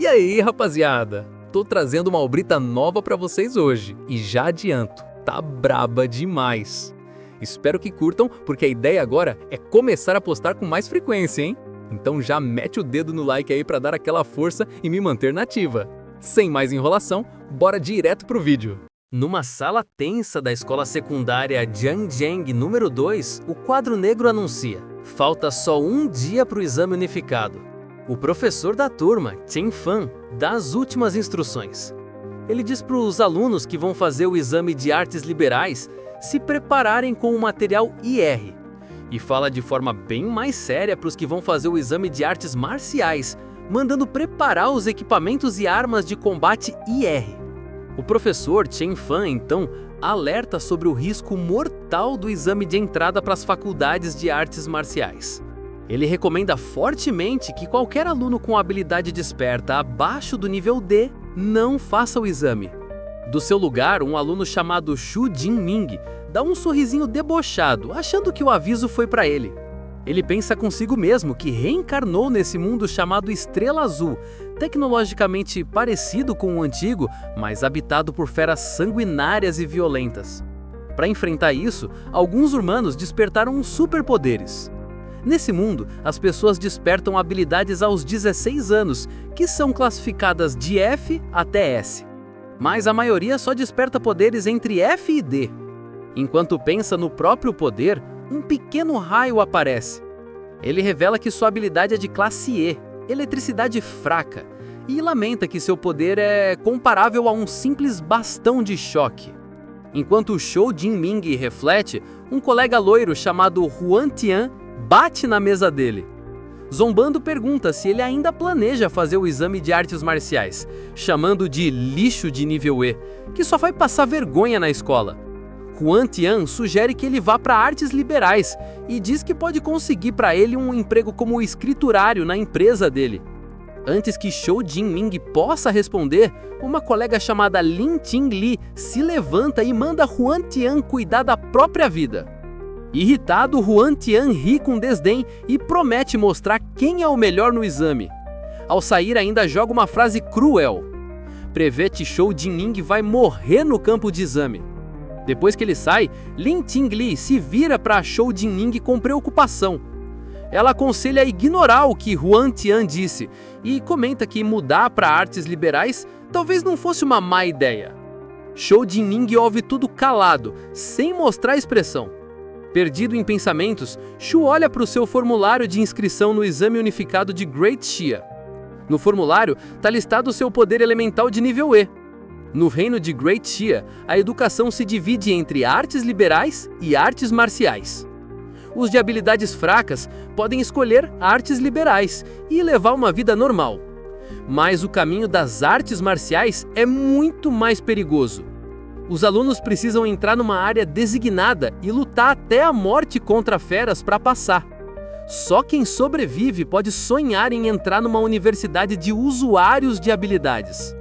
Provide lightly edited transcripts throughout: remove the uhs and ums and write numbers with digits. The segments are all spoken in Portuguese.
E aí, rapaziada? Tô trazendo uma obrita nova pra vocês hoje e já adianto, tá braba demais. Espero que curtam, porque a ideia agora é começar a postar com mais frequência, hein? Então já mete o dedo no like aí pra dar aquela força e me manter na ativa. Sem mais enrolação, bora direto pro vídeo. Numa sala tensa da escola secundária Jiangjiang número 2, o quadro negro anuncia: falta só um dia pro exame unificado. O professor da turma, Chen Fan, dá as últimas instruções. Ele diz para os alunos que vão fazer o exame de artes liberais se prepararem com o material IR. E fala de forma bem mais séria para os que vão fazer o exame de artes marciais, mandando preparar os equipamentos e armas de combate IR. O professor Chen Fan, então, alerta sobre o risco mortal do exame de entrada para as faculdades de artes marciais. Ele recomenda fortemente que qualquer aluno com habilidade desperta abaixo do nível D não faça o exame. Do seu lugar, um aluno chamado Xu Jinming dá um sorrisinho debochado, achando que o aviso foi para ele. Ele pensa consigo mesmo que reencarnou nesse mundo chamado Estrela Azul, tecnologicamente parecido com o antigo, mas habitado por feras sanguinárias e violentas. Para enfrentar isso, alguns humanos despertaram superpoderes. Nesse mundo, as pessoas despertam habilidades aos 16 anos, que são classificadas de F até S. Mas a maioria só desperta poderes entre F e D. Enquanto pensa no próprio poder, um pequeno raio aparece. Ele revela que sua habilidade é de classe E, eletricidade fraca, e lamenta que seu poder é comparável a um simples bastão de choque. Enquanto Xu Jinming reflete, um colega loiro chamado Huan Tian bate na mesa dele. Zombando, pergunta se ele ainda planeja fazer o exame de artes marciais, chamando de lixo de nível E, que só vai passar vergonha na escola. Huan Tian sugere que ele vá para artes liberais e diz que pode conseguir para ele um emprego como escriturário na empresa dele. Antes que Xu Jinming possa responder, uma colega chamada Lin Qingli se levanta e manda Huan Tian cuidar da própria vida. Irritado, Huan Tian ri com desdém e promete mostrar quem é o melhor no exame. Ao sair, ainda joga uma frase cruel. Prevê que Xu Jinming vai morrer no campo de exame. Depois que ele sai, Lin Qingli se vira para Xu Jinming com preocupação. Ela aconselha a ignorar o que Huan Tian disse e comenta que mudar para artes liberais talvez não fosse uma má ideia. Xu Jinming ouve tudo calado, sem mostrar expressão. Perdido em pensamentos, Xu olha para o seu formulário de inscrição no exame unificado de Great Xia. No formulário está listado o seu poder elemental de nível E. No reino de Great Xia, a educação se divide entre artes liberais e artes marciais. Os de habilidades fracas podem escolher artes liberais e levar uma vida normal. Mas o caminho das artes marciais é muito mais perigoso. Os alunos precisam entrar numa área designada e lutar até a morte contra feras para passar. Só quem sobrevive pode sonhar em entrar numa universidade de usuários de habilidades.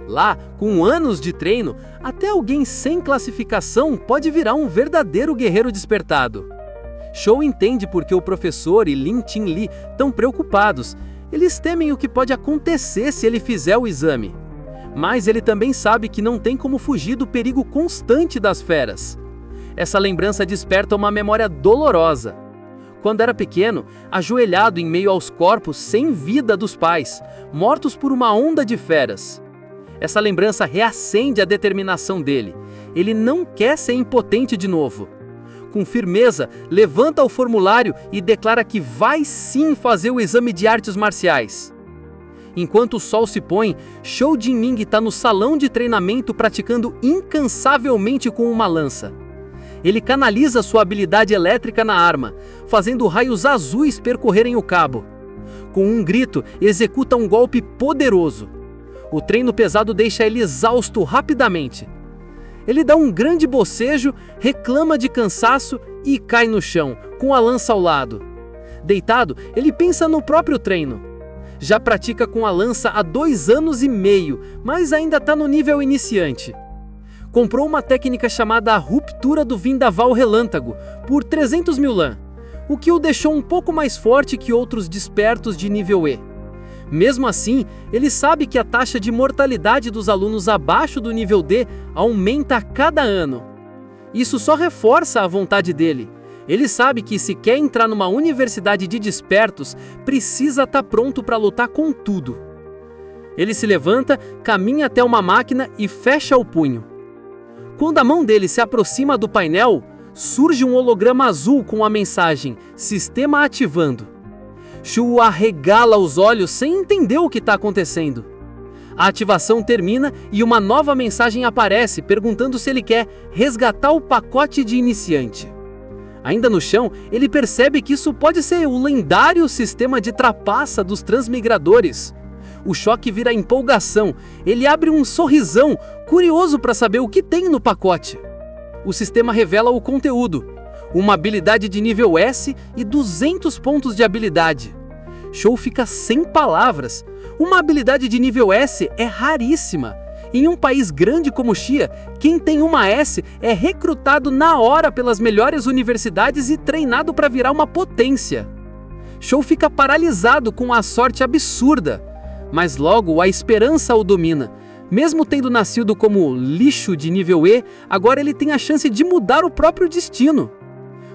Lá, com anos de treino, até alguém sem classificação pode virar um verdadeiro guerreiro despertado. Xu entende porque o professor e Lin Qingli estão preocupados. Eles temem o que pode acontecer se ele fizer o exame. Mas ele também sabe que não tem como fugir do perigo constante das feras. Essa lembrança desperta uma memória dolorosa. Quando era pequeno, ajoelhado em meio aos corpos sem vida dos pais, mortos por uma onda de feras. Essa lembrança reacende a determinação dele. Ele não quer ser impotente de novo. Com firmeza, levanta o formulário e declara que vai sim fazer o exame de artes marciais. Enquanto o sol se põe, Xu Jinming está no salão de treinamento praticando incansavelmente com uma lança. Ele canaliza sua habilidade elétrica na arma, fazendo raios azuis percorrerem o cabo. Com um grito, executa um golpe poderoso. O treino pesado deixa ele exausto rapidamente. Ele dá um grande bocejo, reclama de cansaço e cai no chão, com a lança ao lado. Deitado, ele pensa no próprio treino. Já pratica com a lança há 2 anos e meio, mas ainda está no nível iniciante. Comprou uma técnica chamada Ruptura do Vendaval Relâmpago, por 300 mil LAN, o que o deixou um pouco mais forte que outros despertos de nível E. Mesmo assim, ele sabe que a taxa de mortalidade dos alunos abaixo do nível D aumenta a cada ano. Isso só reforça a vontade dele. Ele sabe que se quer entrar numa universidade de despertos, precisa estar pronto para lutar com tudo. Ele se levanta, caminha até uma máquina e fecha o punho. Quando a mão dele se aproxima do painel, surge um holograma azul com a mensagem "Sistema ativando". Shu arregala os olhos sem entender o que está acontecendo. A ativação termina e uma nova mensagem aparece perguntando se ele quer resgatar o pacote de iniciante. Ainda no chão, ele percebe que isso pode ser o lendário sistema de trapaça dos transmigradores. O choque vira empolgação. Ele abre um sorrisão, curioso para saber o que tem no pacote. O sistema revela o conteúdo: uma habilidade de nível S e 200 pontos de habilidade. Shou fica sem palavras. Uma habilidade de nível S é raríssima. Em um país grande como Xia, quem tem uma S é recrutado na hora pelas melhores universidades e treinado para virar uma potência. Shou fica paralisado com a sorte absurda. Mas logo a esperança o domina. Mesmo tendo nascido como lixo de nível E, agora ele tem a chance de mudar o próprio destino.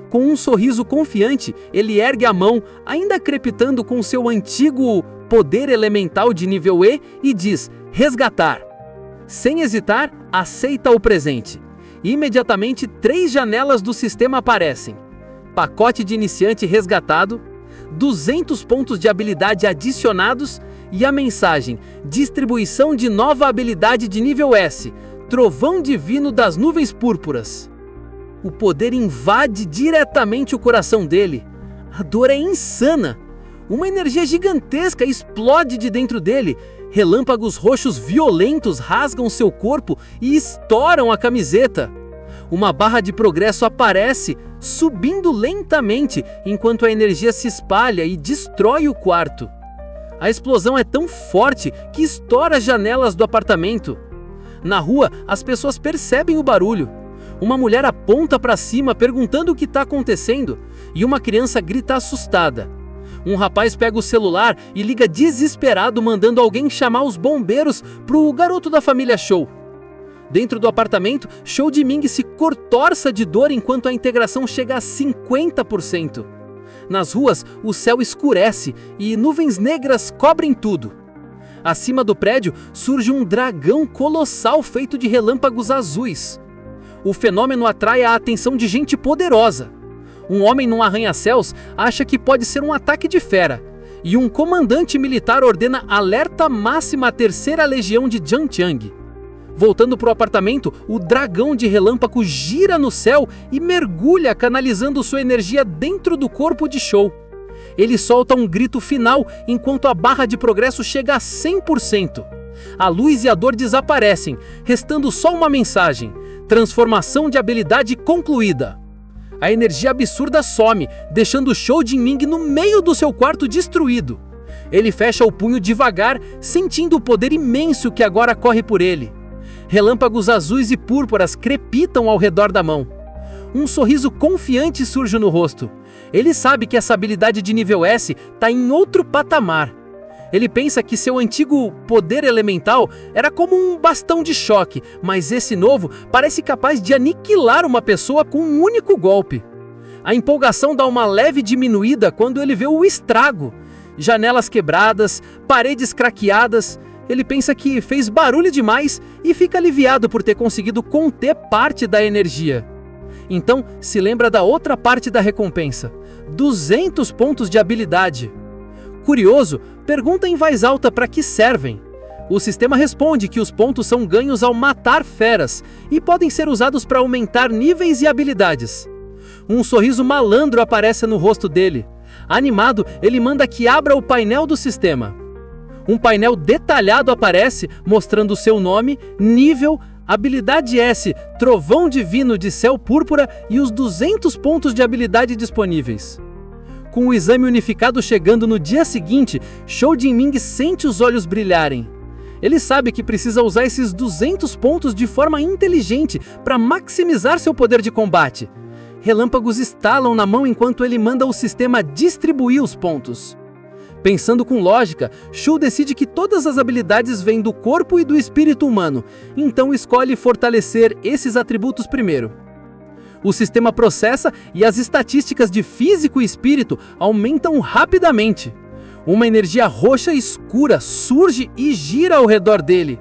Com um sorriso confiante, ele ergue a mão, ainda crepitando com seu antigo poder elemental de nível E, e diz: resgatar. Sem hesitar, aceita o presente. Imediatamente, 3 janelas do sistema aparecem. Pacote de iniciante resgatado, 200 pontos de habilidade adicionados e a mensagem: distribuição de nova habilidade de nível S, Trovão Divino das Nuvens Púrpuras. O poder invade diretamente o coração dele. A dor é insana. Uma energia gigantesca explode de dentro dele. Relâmpagos roxos violentos rasgam seu corpo e estouram a camiseta. Uma barra de progresso aparece, subindo lentamente, enquanto a energia se espalha e destrói o quarto. A explosão é tão forte que estoura as janelas do apartamento. Na rua, as pessoas percebem o barulho. Uma mulher aponta para cima perguntando o que está acontecendo, e uma criança grita assustada. Um rapaz pega o celular e liga desesperado, mandando alguém chamar os bombeiros para o garoto da família Shou. Dentro do apartamento, Shou de Ming se contorce de dor enquanto a integração chega a 50%. Nas ruas, o céu escurece e nuvens negras cobrem tudo. Acima do prédio, surge um dragão colossal feito de relâmpagos azuis. O fenômeno atrai a atenção de gente poderosa. Um homem num arranha-céus acha que pode ser um ataque de fera, e um comandante militar ordena alerta máxima à 3ª Legião de Jiangqiang. Voltando para o apartamento, o dragão de relâmpago gira no céu e mergulha, canalizando sua energia dentro do corpo de Shou. Ele solta um grito final enquanto a barra de progresso chega a 100%. A luz e a dor desaparecem, restando só uma mensagem: transformação de habilidade concluída. A energia absurda some, deixando Shou Jinming no meio do seu quarto destruído. Ele fecha o punho devagar, sentindo o poder imenso que agora corre por ele. Relâmpagos azuis e púrpuras crepitam ao redor da mão. Um sorriso confiante surge no rosto. Ele sabe que essa habilidade de nível S está em outro patamar. Ele pensa que seu antigo poder elemental era como um bastão de choque, mas esse novo parece capaz de aniquilar uma pessoa com um único golpe. A empolgação dá uma leve diminuída quando ele vê o estrago. Janelas quebradas, paredes craqueadas. Ele pensa que fez barulho demais e fica aliviado por ter conseguido conter parte da energia. Então, se lembra da outra parte da recompensa: 200 pontos de habilidade. Curioso, pergunta em voz alta para que servem. O sistema responde que os pontos são ganhos ao matar feras e podem ser usados para aumentar níveis e habilidades. Um sorriso malandro aparece no rosto dele. Animado, ele manda que abra o painel do sistema. Um painel detalhado aparece, mostrando seu nome, nível, habilidade S, Trovão Divino de Céu Púrpura e os 200 pontos de habilidade disponíveis. Com o exame unificado chegando no dia seguinte, Shou Jinming sente os olhos brilharem. Ele sabe que precisa usar esses 200 pontos de forma inteligente para maximizar seu poder de combate. Relâmpagos estalam na mão enquanto ele manda o sistema distribuir os pontos. Pensando com lógica, Shu decide que todas as habilidades vêm do corpo e do espírito humano, então escolhe fortalecer esses atributos primeiro. O sistema processa e as estatísticas de físico e espírito aumentam rapidamente. Uma energia roxa escura surge e gira ao redor dele.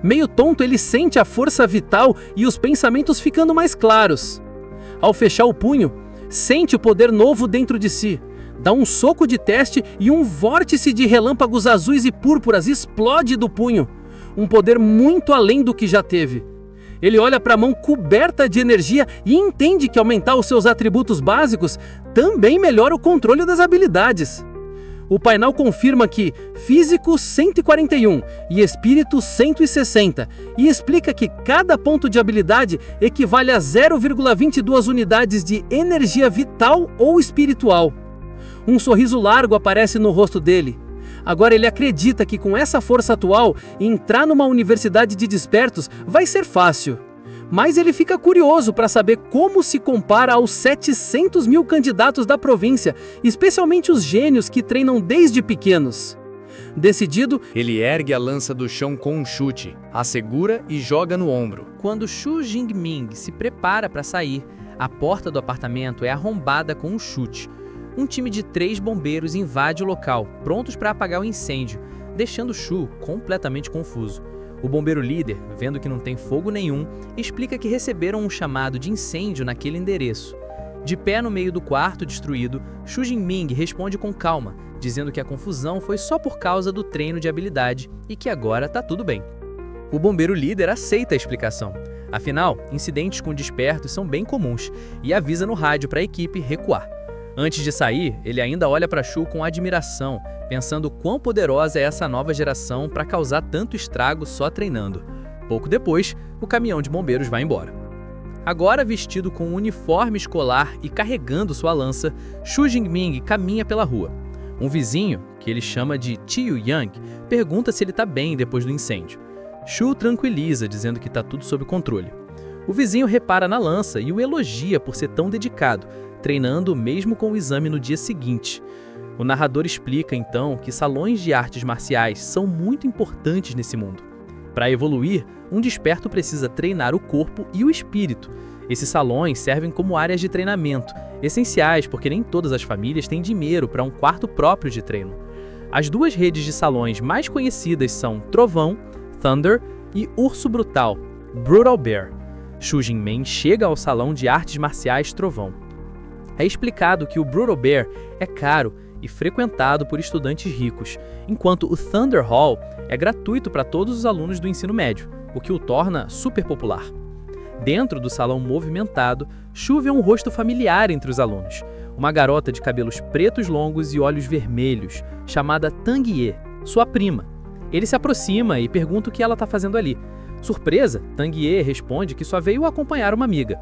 Meio tonto, ele sente a força vital e os pensamentos ficando mais claros. Ao fechar o punho, sente o poder novo dentro de si. Dá um soco de teste e um vórtice de relâmpagos azuis e púrpuras explode do punho. Um poder muito além do que já teve. Ele olha para a mão coberta de energia e entende que aumentar os seus atributos básicos também melhora o controle das habilidades. O painel confirma que físico 141 e espírito 160 e explica que cada ponto de habilidade equivale a 0,22 unidades de energia vital ou espiritual. Um sorriso largo aparece no rosto dele. Agora ele acredita que com essa força atual, entrar numa universidade de despertos vai ser fácil. Mas ele fica curioso para saber como se compara aos 700 mil candidatos da província, especialmente os gênios que treinam desde pequenos. Decidido, ele ergue a lança do chão com um chute, a segura e joga no ombro. Quando Shu Jingming se prepara para sair, a porta do apartamento é arrombada com um chute. Um time de 3 bombeiros invade o local, prontos para apagar o incêndio, deixando Shu completamente confuso. O bombeiro líder, vendo que não tem fogo nenhum, explica que receberam um chamado de incêndio naquele endereço. De pé no meio do quarto destruído, Shu Jingming responde com calma, dizendo que a confusão foi só por causa do treino de habilidade e que agora tá tudo bem. O bombeiro líder aceita a explicação. Afinal, incidentes com despertos são bem comuns e avisa no rádio para a equipe recuar. Antes de sair, ele ainda olha para Shu com admiração, pensando quão poderosa é essa nova geração para causar tanto estrago só treinando. Pouco depois, o caminhão de bombeiros vai embora. Agora vestido com um uniforme escolar e carregando sua lança, Shu Jingming caminha pela rua. Um vizinho, que ele chama de Tio Yang, pergunta se ele está bem depois do incêndio. Shu tranquiliza, dizendo que está tudo sob controle. O vizinho repara na lança e o elogia por ser tão dedicado, treinando mesmo com o exame no dia seguinte. O narrador explica, então, que salões de artes marciais são muito importantes nesse mundo. Para evoluir, um desperto precisa treinar o corpo e o espírito. Esses salões servem como áreas de treinamento, essenciais porque nem todas as famílias têm dinheiro para um quarto próprio de treino. As 2 redes de salões mais conhecidas são Trovão, Thunder, e Urso Brutal, Brutal Bear. Shu Jingming chega ao salão de artes marciais Trovão. É explicado que o Brutal Bear é caro e frequentado por estudantes ricos, enquanto o Thunder Hall é gratuito para todos os alunos do ensino médio, o que o torna super popular. Dentro do salão movimentado, Shu vê um rosto familiar entre os alunos, uma garota de cabelos pretos longos e olhos vermelhos, chamada Tang Ye, sua prima. Ele se aproxima e pergunta o que ela está fazendo ali. Surpresa, Tang Ye responde que só veio acompanhar uma amiga.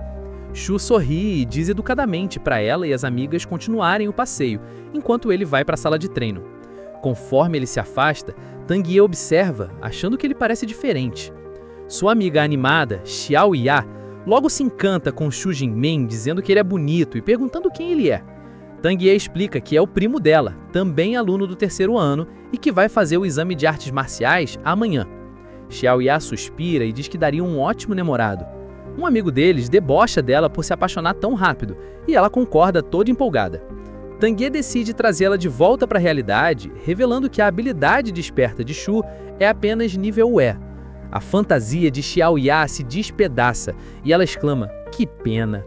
Shu sorri e diz educadamente para ela e as amigas continuarem o passeio, enquanto ele vai para a sala de treino. Conforme ele se afasta, Tang Ye observa, achando que ele parece diferente. Sua amiga animada, Xiao Ya, logo se encanta com Shu Jingming, dizendo que ele é bonito e perguntando quem ele é. Tang Ye explica que é o primo dela, também aluno do 3º ano, e que vai fazer o exame de artes marciais amanhã. Xiao Ya suspira e diz que daria um ótimo namorado. Um amigo deles debocha dela por se apaixonar tão rápido, e ela concorda toda empolgada. Tang Ye decide trazê-la de volta para a realidade, revelando que a habilidade desperta de Shu é apenas nível E. A fantasia de Xiao Ya se despedaça, e ela exclama, "Que pena!"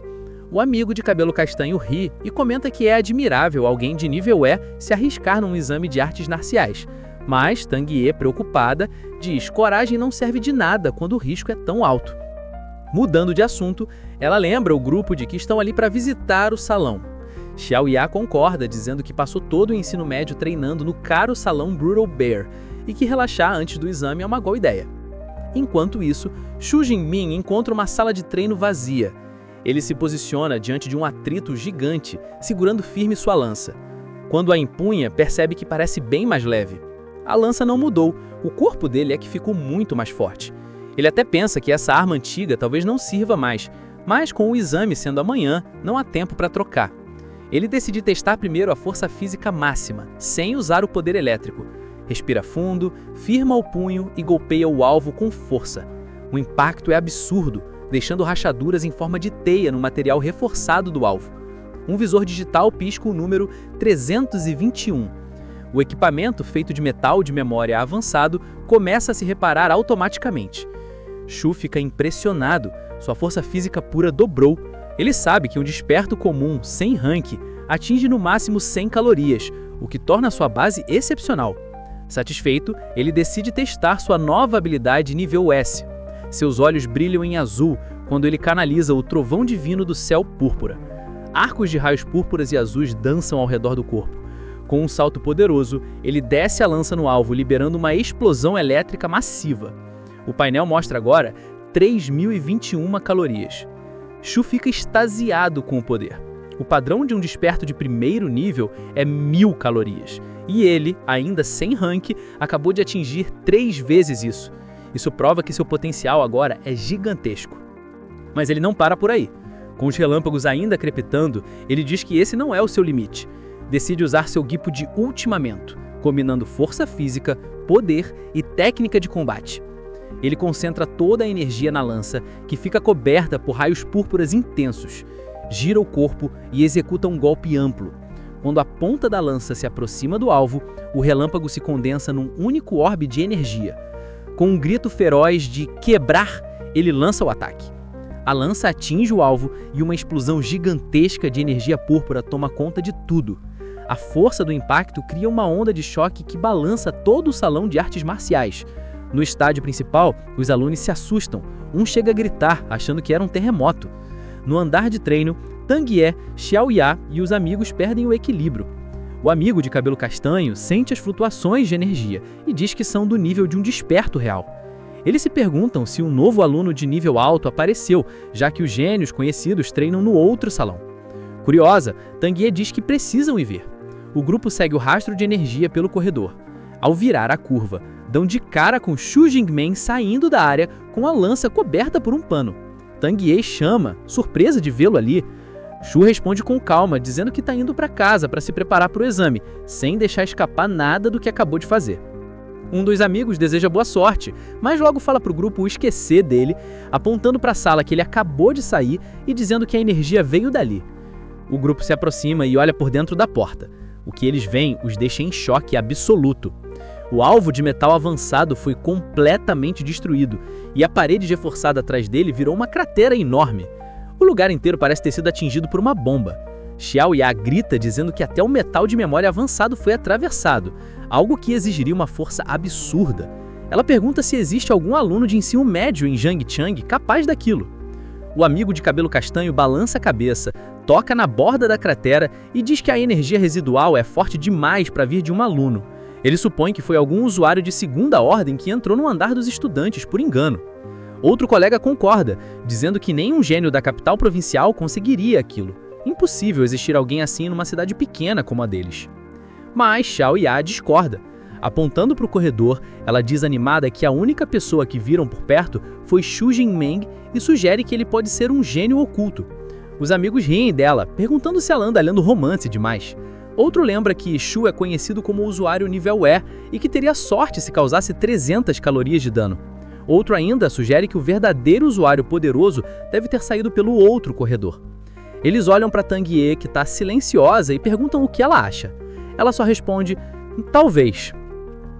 O amigo de cabelo castanho ri e comenta que é admirável alguém de nível E se arriscar num exame de artes marciais. Mas Tang Ye, preocupada, diz: coragem não serve de nada quando o risco é tão alto. Mudando de assunto, ela lembra o grupo de que estão ali para visitar o salão. Xiao Ya concorda, dizendo que passou todo o ensino médio treinando no caro salão Brutal Bear e que relaxar antes do exame é uma boa ideia. Enquanto isso, Shu Jingming encontra uma sala de treino vazia. Ele se posiciona diante de um atrito gigante, segurando firme sua lança. Quando a empunha, percebe que parece bem mais leve. A lança não mudou, o corpo dele é que ficou muito mais forte. Ele até pensa que essa arma antiga talvez não sirva mais, mas com o exame sendo amanhã, não há tempo para trocar. Ele decide testar primeiro a força física máxima, sem usar o poder elétrico. Respira fundo, firma o punho e golpeia o alvo com força. O impacto é absurdo, deixando rachaduras em forma de teia no material reforçado do alvo. Um visor digital pisca o número 321. O equipamento, feito de metal de memória avançado, começa a se reparar automaticamente. Shu fica impressionado, sua força física pura dobrou. Ele sabe que um desperto comum, sem rank, atinge no máximo 100 calorias, o que torna sua base excepcional. Satisfeito, ele decide testar sua nova habilidade nível S. Seus olhos brilham em azul quando ele canaliza o trovão divino do céu púrpura. Arcos de raios púrpuras e azuis dançam ao redor do corpo. Com um salto poderoso, ele desce a lança no alvo, liberando uma explosão elétrica massiva. O painel mostra agora 3.021 calorias. Shu fica extasiado com o poder. O padrão de um desperto de primeiro nível é 1.000 calorias. E ele, ainda sem rank, acabou de atingir 3 vezes isso. Isso prova que seu potencial agora é gigantesco. Mas ele não para por aí. Com os relâmpagos ainda crepitando, ele diz que esse não é o seu limite. Decide usar seu Gipo de ultimamento, combinando força física, poder e técnica de combate. Ele concentra toda a energia na lança, que fica coberta por raios púrpuras intensos. Gira o corpo e executa um golpe amplo. Quando a ponta da lança se aproxima do alvo, o relâmpago se condensa num único orbe de energia. Com um grito feroz de quebrar, ele lança o ataque. A lança atinge o alvo e uma explosão gigantesca de energia púrpura toma conta de tudo. A força do impacto cria uma onda de choque que balança todo o salão de artes marciais. No estádio principal, os alunos se assustam. Um chega a gritar, achando que era um terremoto. No andar de treino, Tang Ye, Xiao Ya e os amigos perdem o equilíbrio. O amigo de cabelo castanho sente as flutuações de energia e diz que são do nível de um desperto real. Eles se perguntam se um novo aluno de nível alto apareceu, já que os gênios conhecidos treinam no outro salão. Curiosa, Tang Ye diz que precisam ir ver. O grupo segue o rastro de energia pelo corredor. Ao virar a curva, dão de cara com Shu Jingmen saindo da área com a lança coberta por um pano. Tang Ye chama, surpresa de vê-lo ali. Shu responde com calma, dizendo que está indo para casa para se preparar para o exame, sem deixar escapar nada do que acabou de fazer. Um dos amigos deseja boa sorte, mas logo fala para o grupo esquecer dele, apontando para a sala que ele acabou de sair e dizendo que a energia veio dali. O grupo se aproxima e olha por dentro da porta. O que eles veem os deixa em choque absoluto. O alvo de metal avançado foi completamente destruído e a parede reforçada atrás dele virou uma cratera enorme. O lugar inteiro parece ter sido atingido por uma bomba. Xiao Ya grita dizendo que até o metal de memória avançado foi atravessado, algo que exigiria uma força absurda. Ela pergunta se existe algum aluno de ensino médio em Zhangjiang capaz daquilo. O amigo de cabelo castanho balança a cabeça, toca na borda da cratera e diz que a energia residual é forte demais para vir de um aluno. Ele supõe que foi algum usuário de segunda ordem que entrou no andar dos estudantes por engano. Outro colega concorda, dizendo que nem um gênio da capital provincial conseguiria aquilo. Impossível existir alguém assim numa cidade pequena como a deles. Mas Xiao Ya discorda. Apontando para o corredor, ela diz animada que a única pessoa que viram por perto foi Shu Jingmen e sugere que ele pode ser um gênio oculto. Os amigos riem dela, perguntando se ela anda lendo romance demais. Outro lembra que Shu é conhecido como usuário nível E e que teria sorte se causasse 300 calorias de dano. Outro ainda sugere que o verdadeiro usuário poderoso deve ter saído pelo outro corredor. Eles olham para Tang Ye, que está silenciosa, e perguntam o que ela acha. Ela só responde, talvez.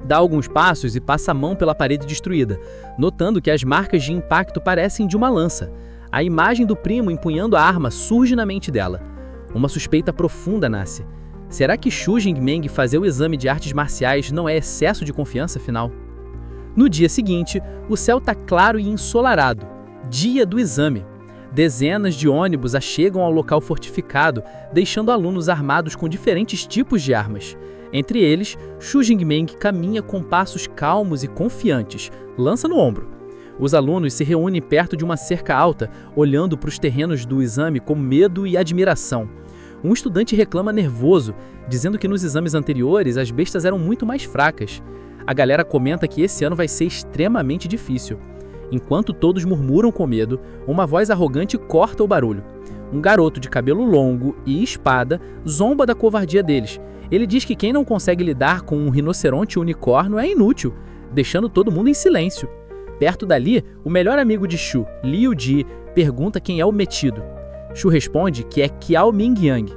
Dá alguns passos e passa a mão pela parede destruída, notando que as marcas de impacto parecem de uma lança. A imagem do primo empunhando a arma surge na mente dela. Uma suspeita profunda nasce. Será que Shu Jingmen fazer o exame de artes marciais não é excesso de confiança, afinal? No dia seguinte, o céu está claro e ensolarado. Dia do exame. Dezenas de ônibus chegam ao local fortificado, deixando alunos armados com diferentes tipos de armas. Entre eles, Shu Jingmen caminha com passos calmos e confiantes, lança no ombro. Os alunos se reúnem perto de uma cerca alta, olhando para os terrenos do exame com medo e admiração. Um estudante reclama nervoso, dizendo que nos exames anteriores as bestas eram muito mais fracas. A galera comenta que esse ano vai ser extremamente difícil. Enquanto todos murmuram com medo, uma voz arrogante corta o barulho. um garoto de cabelo longo e espada, zomba da covardia deles. Ele diz que quem não consegue lidar com um rinoceronte unicórnio é inútil, deixando todo mundo em silêncio. Perto dali, o melhor amigo de Shu, Liu Ji, pergunta quem é o metido. Shu responde que é Qiao Mingyang.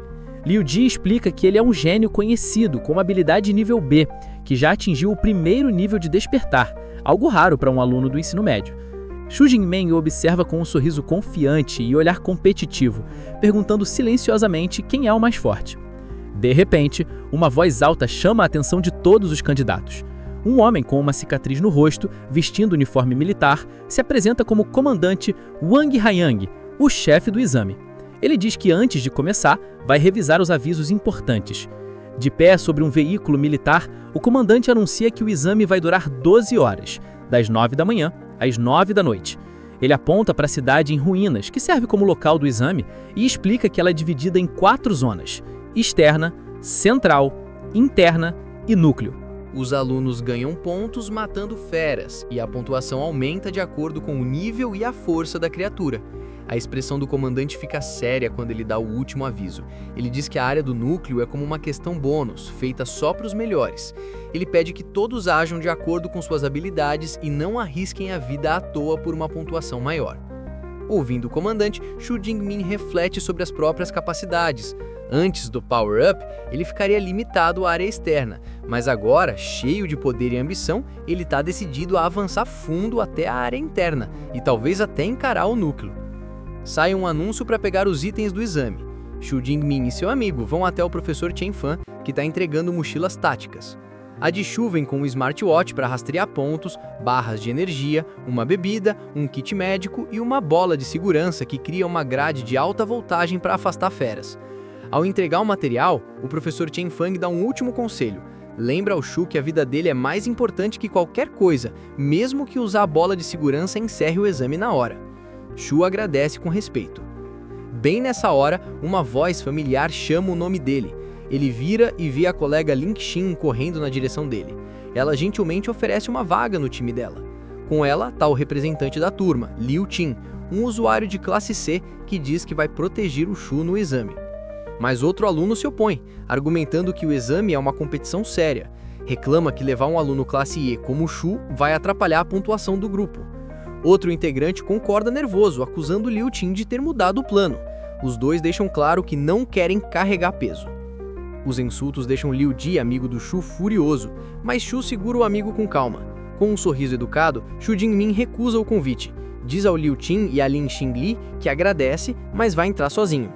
Liu Ji explica que ele é um gênio conhecido com uma habilidade nível B, que já atingiu o primeiro nível de despertar, algo raro para um aluno do ensino médio. Xu Jingmen o observa com um sorriso confiante e olhar competitivo, perguntando silenciosamente quem é o mais forte. De repente, uma voz alta chama a atenção de todos os candidatos. Um homem com uma cicatriz no rosto, vestindo uniforme militar, se apresenta como comandante Wang Haiyang, o chefe do exame. Ele diz que antes de começar, vai revisar os avisos importantes. De pé sobre um veículo militar, o comandante anuncia que o exame vai durar 12 horas, das 9 da manhã às 9 da noite. Ele aponta para a cidade em ruínas, que serve como local do exame, e explica que ela é dividida em 4 zonas: externa, central, interna e núcleo. Os alunos ganham pontos matando feras, e a pontuação aumenta de acordo com o nível e a força da criatura. A expressão do comandante fica séria quando ele dá o último aviso. Ele diz que a área do núcleo é como uma questão bônus, feita só para os melhores. Ele pede que todos ajam de acordo com suas habilidades e não arrisquem a vida à toa por uma pontuação maior. Ouvindo o comandante, Xu Jingmin reflete sobre as próprias capacidades. Antes do Power Up, ele ficaria limitado à área externa, mas agora, cheio de poder e ambição, ele está decidido a avançar fundo até a área interna e talvez até encarar o núcleo. Sai um anúncio para pegar os itens do exame. Xu Jingmin e seu amigo vão até o professor Chen Fan, que está entregando mochilas táticas. A de Xu vem com um smartwatch para rastrear pontos, barras de energia, uma bebida, um kit médico e uma bola de segurança que cria uma grade de alta voltagem para afastar feras. Ao entregar o material, o professor Chen Fang dá um último conselho. Lembra ao Xu que a vida dele é mais importante que qualquer coisa, mesmo que usar a bola de segurança encerre o exame na hora. Xu agradece com respeito. Bem nessa hora, uma voz familiar chama o nome dele. Ele vira e vê a colega Ling Xin correndo na direção dele. Ela gentilmente oferece uma vaga no time dela. Com ela está o representante da turma, Liu Qin, um usuário de classe C que diz que vai proteger o Xu no exame. Mas outro aluno se opõe, argumentando que o exame é uma competição séria. Reclama que levar um aluno classe E como o Xu vai atrapalhar a pontuação do grupo. Outro integrante concorda nervoso, acusando Liu Qin de ter mudado o plano. Os dois deixam claro que não querem carregar peso. Os insultos deixam Liu Ji, amigo do Xu, furioso, mas Xu segura o amigo com calma. Com um sorriso educado, Xu Jingmin recusa o convite. Diz ao Liu Qin e a Lin Xingli que agradece, mas vai entrar sozinho.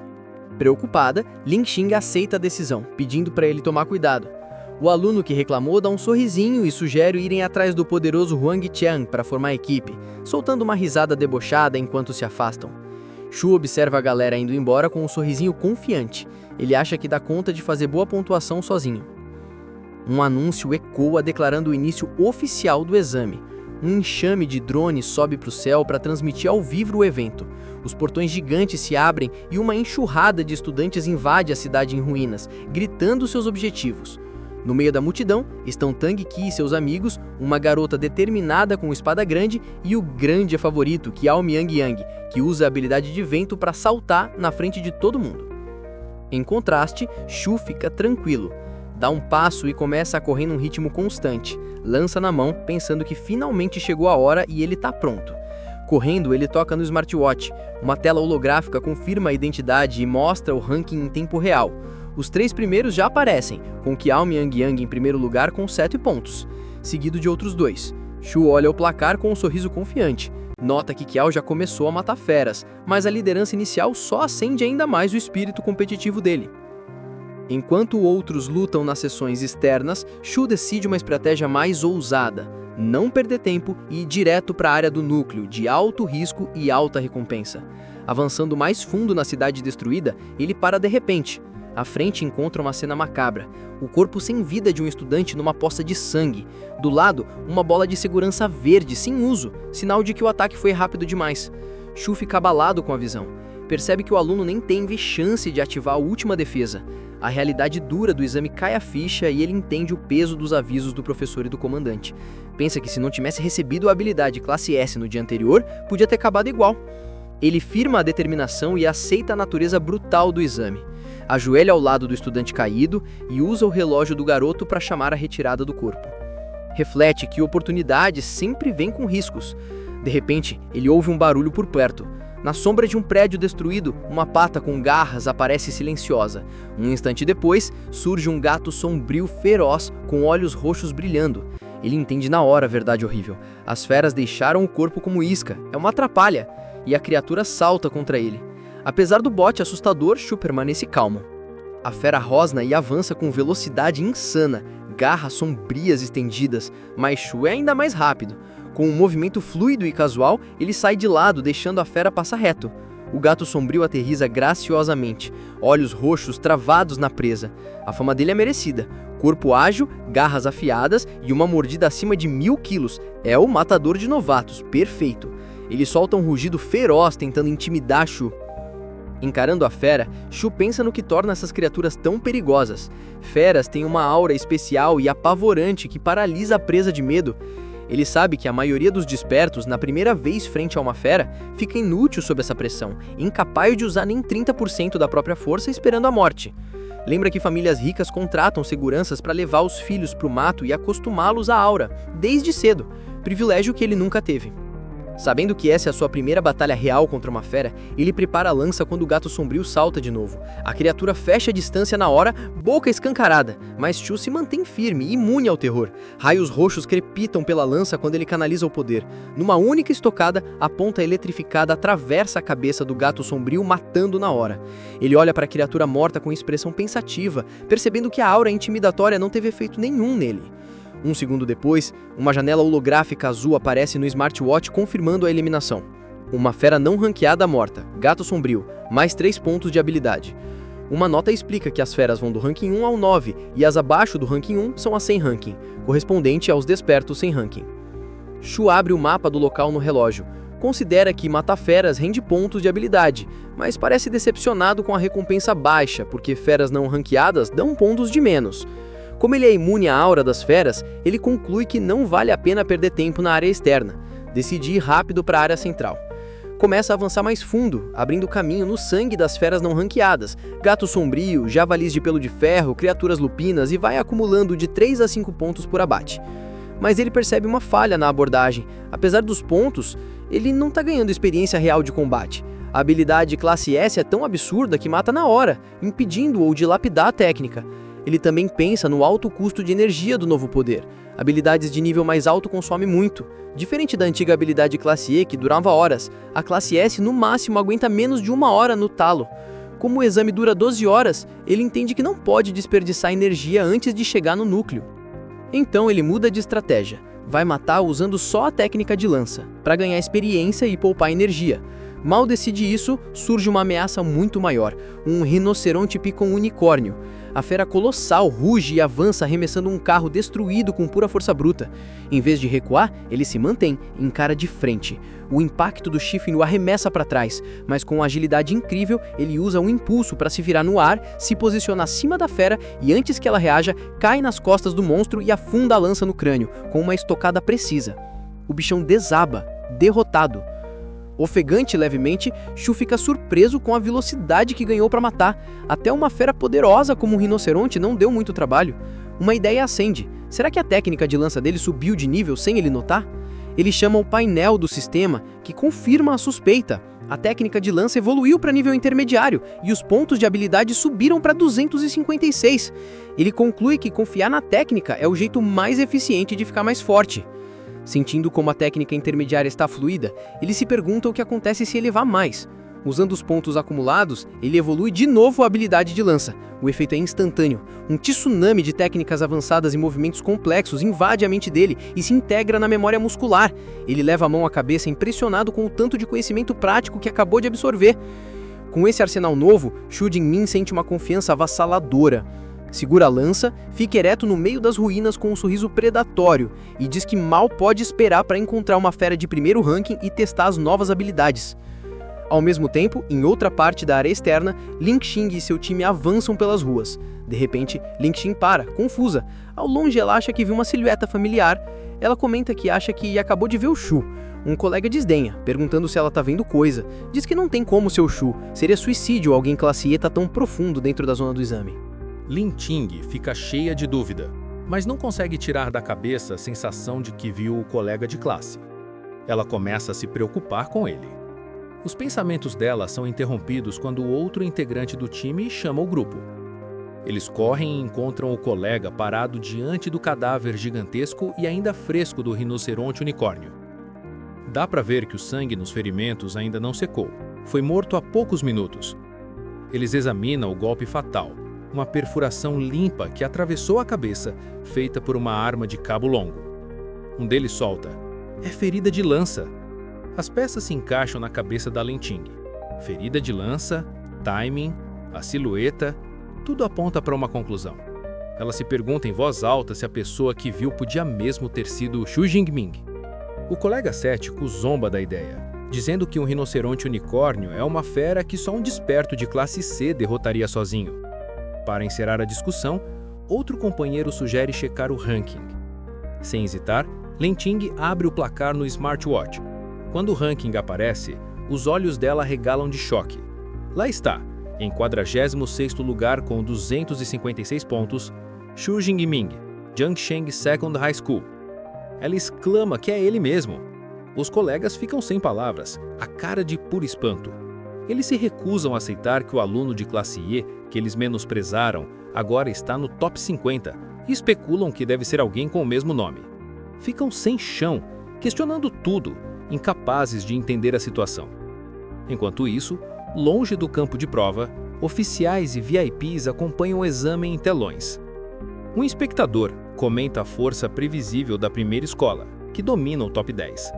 Preocupada, Lin Xing aceita a decisão, pedindo para ele tomar cuidado. O aluno que reclamou dá um sorrisinho e sugere irem atrás do poderoso Huang Qiang para formar a equipe, soltando uma risada debochada enquanto se afastam. Xu observa a galera indo embora com um sorrisinho confiante. Ele acha que dá conta de fazer boa pontuação sozinho. Um anúncio ecoa declarando o início oficial do exame. Um enxame de drones sobe para o céu para transmitir ao vivo o evento. Os portões gigantes se abrem e uma enxurrada de estudantes invade a cidade em ruínas, gritando seus objetivos. No meio da multidão estão Tang Qi e seus amigos, uma garota determinada com espada grande e o grande favorito, Qiao Mingyang, que usa a habilidade de vento para saltar na frente de todo mundo. Em contraste, Xu fica tranquilo. Dá um passo e começa a correr num ritmo constante. Lança na mão, pensando que finalmente chegou a hora e ele está pronto. Correndo, ele toca no smartwatch. Uma tela holográfica confirma a identidade e mostra o ranking em tempo real. Os 3 primeiros já aparecem, com Qiao Mingyang em primeiro lugar com 7 pontos, seguido de outros 2. Xu olha o placar com um sorriso confiante. Nota que Qiao já começou a matar feras, mas a liderança inicial só acende ainda mais o espírito competitivo dele. Enquanto outros lutam nas sessões externas, Xu decide uma estratégia mais ousada: não perder tempo e ir direto para a área do núcleo, de alto risco e alta recompensa. Avançando mais fundo na cidade destruída, ele para de repente. À frente encontra uma cena macabra, o corpo sem vida de um estudante numa poça de sangue. Do lado, uma bola de segurança verde, sem uso, sinal de que o ataque foi rápido demais. Xu fica abalado com a visão. Percebe que o aluno nem teve chance de ativar a última defesa. A realidade dura do exame cai a ficha e ele entende o peso dos avisos do professor e do comandante. Pensa que se não tivesse recebido a habilidade classe S no dia anterior, podia ter acabado igual. Ele firma a determinação e aceita a natureza brutal do exame. Ajoelha ao lado do estudante caído e usa o relógio do garoto para chamar a retirada do corpo. Reflete que oportunidades sempre vêm com riscos. De repente, ele ouve um barulho por perto. Na sombra de um prédio destruído, uma pata com garras aparece silenciosa. Um instante depois, surge um gato sombrio feroz com olhos roxos brilhando. Ele entende na hora a verdade horrível. As feras deixaram o corpo como isca. É uma atrapalha. E a criatura salta contra ele. Apesar do bote assustador, Shu permanece calmo. A fera rosna e avança com velocidade insana, garras sombrias estendidas, mas Shu é ainda mais rápido. Com um movimento fluido e casual, ele sai de lado, deixando a fera passar reto. O gato sombrio aterriza graciosamente, olhos roxos travados na presa. A fama dele é merecida. Corpo ágil, garras afiadas e uma mordida acima de 1000 quilos. É o matador de novatos, perfeito. Ele solta um rugido feroz tentando intimidar Shu. Encarando a fera, Shu pensa no que torna essas criaturas tão perigosas. Feras têm uma aura especial e apavorante que paralisa a presa de medo. Ele sabe que a maioria dos despertos, na primeira vez frente a uma fera, fica inútil sob essa pressão, incapaz de usar nem 30% da própria força esperando a morte. Lembra que famílias ricas contratam seguranças para levar os filhos para o mato e acostumá-los à aura, desde cedo, privilégio que ele nunca teve. Sabendo que essa é a sua primeira batalha real contra uma fera, ele prepara a lança quando o gato sombrio salta de novo. A criatura fecha a distância na hora, boca escancarada, mas Shu se mantém firme, imune ao terror. Raios roxos crepitam pela lança quando ele canaliza o poder. Numa única estocada, a ponta eletrificada atravessa a cabeça do gato sombrio, matando na hora. Ele olha para a criatura morta com expressão pensativa, percebendo que a aura intimidatória não teve efeito nenhum nele. Um segundo depois, uma janela holográfica azul aparece no smartwatch confirmando a eliminação. Uma fera não ranqueada morta, gato sombrio, mais 3 pontos de habilidade. Uma nota explica que as feras vão do ranking 1 ao 9 e as abaixo do ranking 1 são as sem ranking, correspondente aos despertos sem ranking. Shu abre o mapa do local no relógio. Considera que matar feras rende pontos de habilidade, mas parece decepcionado com a recompensa baixa, porque feras não ranqueadas dão pontos de menos. Como ele é imune à aura das feras, ele conclui que não vale a pena perder tempo na área externa. Decide ir rápido para a área central. Começa a avançar mais fundo, abrindo caminho no sangue das feras não ranqueadas, gato sombrio, javalis de pelo de ferro, criaturas lupinas e vai acumulando de 3 a 5 pontos por abate. Mas ele percebe uma falha na abordagem. Apesar dos pontos, ele não está ganhando experiência real de combate. A habilidade classe S é tão absurda que mata na hora, impedindo-o de lapidar a técnica. Ele também pensa no alto custo de energia do novo poder. Habilidades de nível mais alto consomem muito. Diferente da antiga habilidade classe E, que durava horas, a classe S no máximo aguenta menos de 1 hora no talo. Como o exame dura 12 horas, ele entende que não pode desperdiçar energia antes de chegar no núcleo. Então ele muda de estratégia. Vai matar usando só a técnica de lança, para ganhar experiência e poupar energia. Mal decide isso, surge uma ameaça muito maior, um rinoceronte picon unicórnio. A fera colossal ruge e avança arremessando um carro destruído com pura força bruta. Em vez de recuar, ele se mantém, encara de frente. O impacto do chifre o arremessa para trás, mas com uma agilidade incrível, ele usa um impulso para se virar no ar, se posiciona acima da fera e antes que ela reaja, cai nas costas do monstro e afunda a lança no crânio, com uma estocada precisa. O bichão desaba, derrotado. Ofegante levemente, Shu fica surpreso com a velocidade que ganhou para matar. Até uma fera poderosa como um rinoceronte não deu muito trabalho. Uma ideia acende. Será que a técnica de lança dele subiu de nível sem ele notar? Ele chama o painel do sistema, que confirma a suspeita. A técnica de lança evoluiu para nível intermediário e os pontos de habilidade subiram para 256. Ele conclui que confiar na técnica é o jeito mais eficiente de ficar mais forte. Sentindo como a técnica intermediária está fluida, ele se pergunta o que acontece se elevar mais. Usando os pontos acumulados, ele evolui de novo a habilidade de lança. O efeito é instantâneo. Um tsunami de técnicas avançadas e movimentos complexos invade a mente dele e se integra na memória muscular. Ele leva a mão à cabeça impressionado com o tanto de conhecimento prático que acabou de absorver. Com esse arsenal novo, Shu Jingmin sente uma confiança avassaladora. Segura a lança, fica ereto no meio das ruínas com um sorriso predatório e diz que mal pode esperar para encontrar uma fera de primeiro ranking e testar as novas habilidades. Ao mesmo tempo, em outra parte da área externa, Lingxing e seu time avançam pelas ruas. De repente, Lingxing para, confusa. Ao longe ela acha que viu uma silhueta familiar. Ela comenta que acha que acabou de ver o Shu. Um colega desdenha, perguntando se ela tá vendo coisa. Diz que não tem como seu Shu. Seria suicídio alguém classe E tá tão profundo dentro da zona do exame. Lin Ting fica cheia de dúvida, mas não consegue tirar da cabeça a sensação de que viu o colega de classe. Ela começa a se preocupar com ele. Os pensamentos dela são interrompidos quando outro integrante do time chama o grupo. Eles correm e encontram o colega parado diante do cadáver gigantesco e ainda fresco do rinoceronte unicórnio. Dá para ver que o sangue nos ferimentos ainda não secou. Foi morto há poucos minutos. Eles examinam o golpe fatal, uma perfuração limpa que atravessou a cabeça, feita por uma arma de cabo longo. Um deles solta: "É ferida de lança." As peças se encaixam na cabeça da Lin Ting. Ferida de lança, timing, a silhueta, tudo aponta para uma conclusão. Ela se pergunta em voz alta se a pessoa que viu podia mesmo ter sido Xu Jingming. O colega cético zomba da ideia, dizendo que um rinoceronte unicórnio é uma fera que só um desperto de classe C derrotaria sozinho. Para encerrar a discussão, outro companheiro sugere checar o ranking. Sem hesitar, Lin Ting abre o placar no smartwatch. Quando o ranking aparece, os olhos dela regalam de choque. Lá está, em 46º lugar com 256 pontos, Xu Jingming, Jiangsheng Second High School. Ela exclama que é ele mesmo. Os colegas ficam sem palavras, a cara de puro espanto. Eles se recusam a aceitar que o aluno de classe E, que eles menosprezaram, agora está no top 50 e especulam que deve ser alguém com o mesmo nome. Ficam sem chão, questionando tudo, incapazes de entender a situação. Enquanto isso, longe do campo de prova, oficiais e VIPs acompanham o exame em telões. Um espectador comenta a força previsível da primeira escola, que domina o top 10.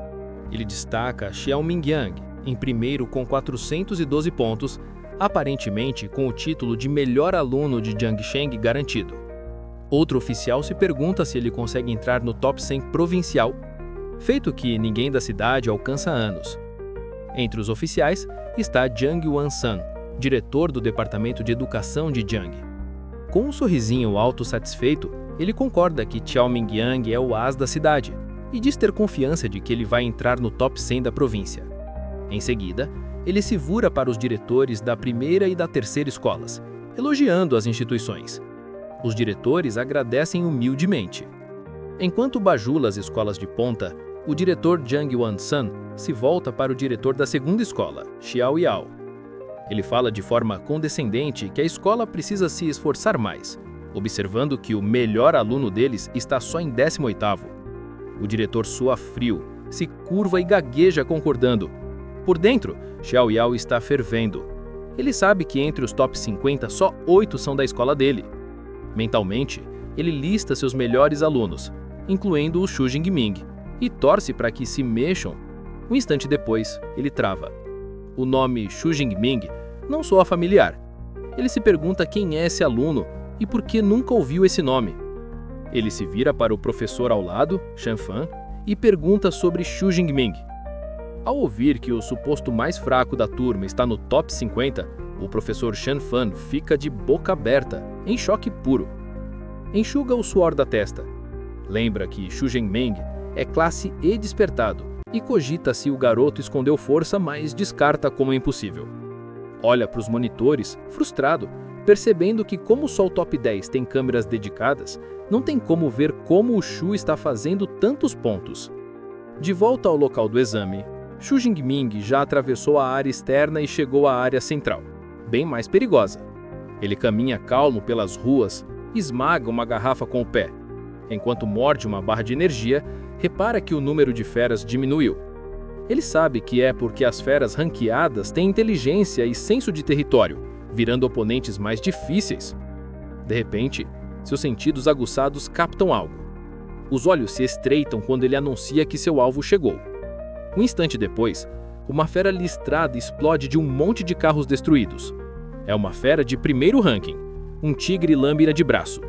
Ele destaca Xiao Mingyang, em primeiro com 412 pontos, aparentemente com o título de melhor aluno de Jiangsheng garantido. Outro oficial se pergunta se ele consegue entrar no top 100 provincial, feito que ninguém da cidade alcança há anos. Entre os oficiais está Jiang Yuan-san, diretor do Departamento de Educação de Jiang. Com um sorrisinho autossatisfeito, ele concorda que Xiao Mingyang é o as da cidade e diz ter confiança de que ele vai entrar no top 100 da província. Em seguida, ele se vira para os diretores da primeira e da terceira escolas, elogiando as instituições. Os diretores agradecem humildemente. Enquanto bajula as escolas de ponta, o diretor Jiang Yuan-san se volta para o diretor da segunda escola, Xiao Yao. Ele fala de forma condescendente que a escola precisa se esforçar mais, observando que o melhor aluno deles está só em 18º. O diretor soa frio, se curva e gagueja concordando. Por dentro, Xiao Yao está fervendo. Ele sabe que entre os top 50 só 8 são da escola dele. Mentalmente, ele lista seus melhores alunos, incluindo o Xu Jingming, e torce para que se mexam. Um instante depois, ele trava. O nome Xu Jingming não soa familiar. Ele se pergunta quem é esse aluno e por que nunca ouviu esse nome. Ele se vira para o professor ao lado, Shan Fan, e pergunta sobre Xu Jingming. Ao ouvir que o suposto mais fraco da turma está no top 50, o professor Shan Fan fica de boca aberta, em choque puro. Enxuga o suor da testa. Lembra que Xu Jingming é classe E despertado e cogita se o garoto escondeu força, mas descarta como impossível. Olha para os monitores, frustrado, percebendo que como só o top 10 tem câmeras dedicadas, não tem como ver como o Xu está fazendo tantos pontos. De volta ao local do exame, Xu Jingming já atravessou a área externa e chegou à área central, bem mais perigosa. Ele caminha calmo pelas ruas, esmaga uma garrafa com o pé. Enquanto morde uma barra de energia, repara que o número de feras diminuiu. Ele sabe que é porque as feras ranqueadas têm inteligência e senso de território, virando oponentes mais difíceis. De repente, seus sentidos aguçados captam algo. Os olhos se estreitam quando ele anuncia que seu alvo chegou. Um instante depois, uma fera listrada explode de um monte de carros destruídos. É uma fera de primeiro ranking, um tigre lâmina de braço,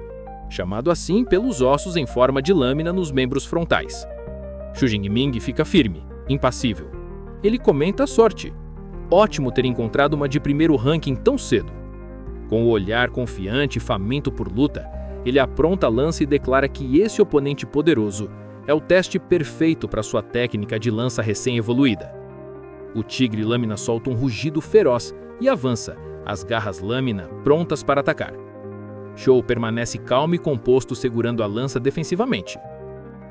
chamado assim pelos ossos em forma de lâmina nos membros frontais. Xu Jingming fica firme, impassível. Ele comenta a sorte. Ótimo ter encontrado uma de primeiro ranking tão cedo. Com o olhar confiante e faminto por luta, ele apronta a lança e declara que esse oponente poderoso É o teste perfeito para sua técnica de lança recém-evoluída. O tigre lâmina solta um rugido feroz e avança, as garras lâmina prontas para atacar. Shu permanece calmo e composto segurando a lança defensivamente.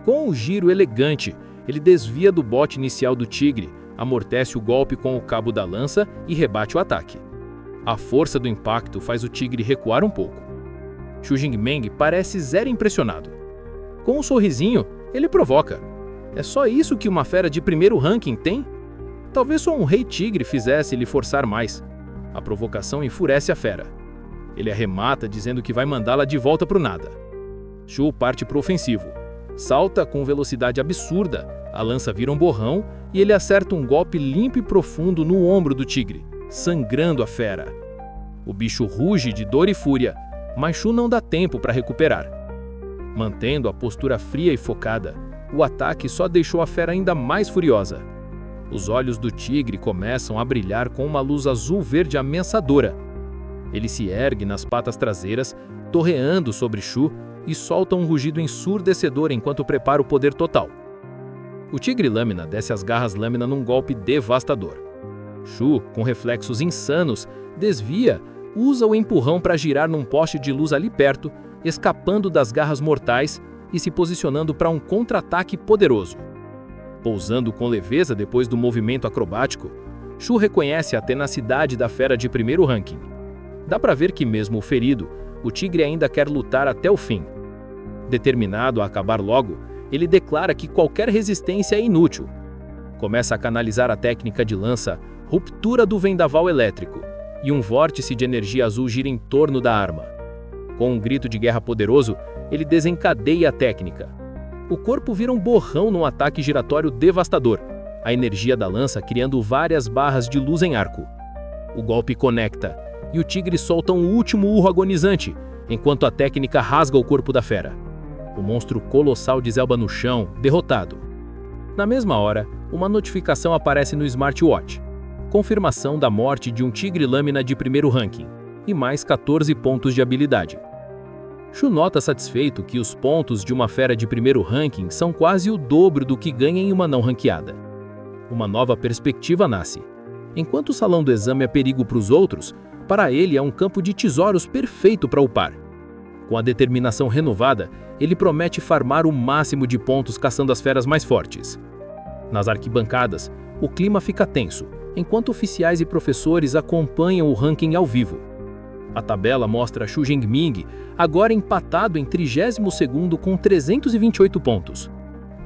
Com um giro elegante, ele desvia do bote inicial do tigre, amortece o golpe com o cabo da lança e rebate o ataque. A força do impacto faz o tigre recuar um pouco. Xu Jingmeng parece zero impressionado. Com um sorrisinho, ele provoca. É só isso que uma fera de primeiro ranking tem? Talvez só um rei tigre fizesse ele forçar mais. A provocação enfurece a fera. Ele arremata dizendo que vai mandá-la de volta pro nada. Shu parte pro ofensivo. Salta com velocidade absurda, a lança vira um borrão e ele acerta um golpe limpo e profundo no ombro do tigre, sangrando a fera. O bicho ruge de dor e fúria, mas Shu não dá tempo para recuperar. Mantendo a postura fria e focada, o ataque só deixou a fera ainda mais furiosa. Os olhos do tigre começam a brilhar com uma luz azul-verde ameaçadora. Ele se ergue nas patas traseiras, torreando sobre Shu e solta um rugido ensurdecedor enquanto prepara o poder total. O tigre lâmina desce as garras lâmina num golpe devastador. Shu, com reflexos insanos, desvia, usa o empurrão para girar num poste de luz ali perto, escapando das garras mortais e se posicionando para um contra-ataque poderoso. Pousando com leveza depois do movimento acrobático, Shu reconhece a tenacidade da fera de primeiro ranking. Dá para ver que mesmo ferido, o tigre ainda quer lutar até o fim. Determinado a acabar logo, ele declara que qualquer resistência é inútil. Começa a canalizar a técnica de lança Ruptura do Vendaval Elétrico, e um vórtice de energia azul gira em torno da arma. Com um grito de guerra poderoso, ele desencadeia a técnica. O corpo vira um borrão num ataque giratório devastador, a energia da lança criando várias barras de luz em arco. O golpe conecta, e o tigre solta um último urro agonizante, enquanto a técnica rasga o corpo da fera. O monstro colossal deselba no chão, derrotado. Na mesma hora, uma notificação aparece no smartwatch. Confirmação da morte de um tigre lâmina de primeiro ranking, e mais 14 pontos de habilidade. Shu nota satisfeito que os pontos de uma fera de primeiro ranking são quase o dobro do que ganha em uma não ranqueada. Uma nova perspectiva nasce. Enquanto o salão do exame é perigo para os outros, para ele é um campo de tesouros perfeito para upar. Com a determinação renovada, ele promete farmar o máximo de pontos caçando as feras mais fortes. Nas arquibancadas, o clima fica tenso, enquanto oficiais e professores acompanham o ranking ao vivo. A tabela mostra Xu Jingming agora empatado em 32º com 328 pontos.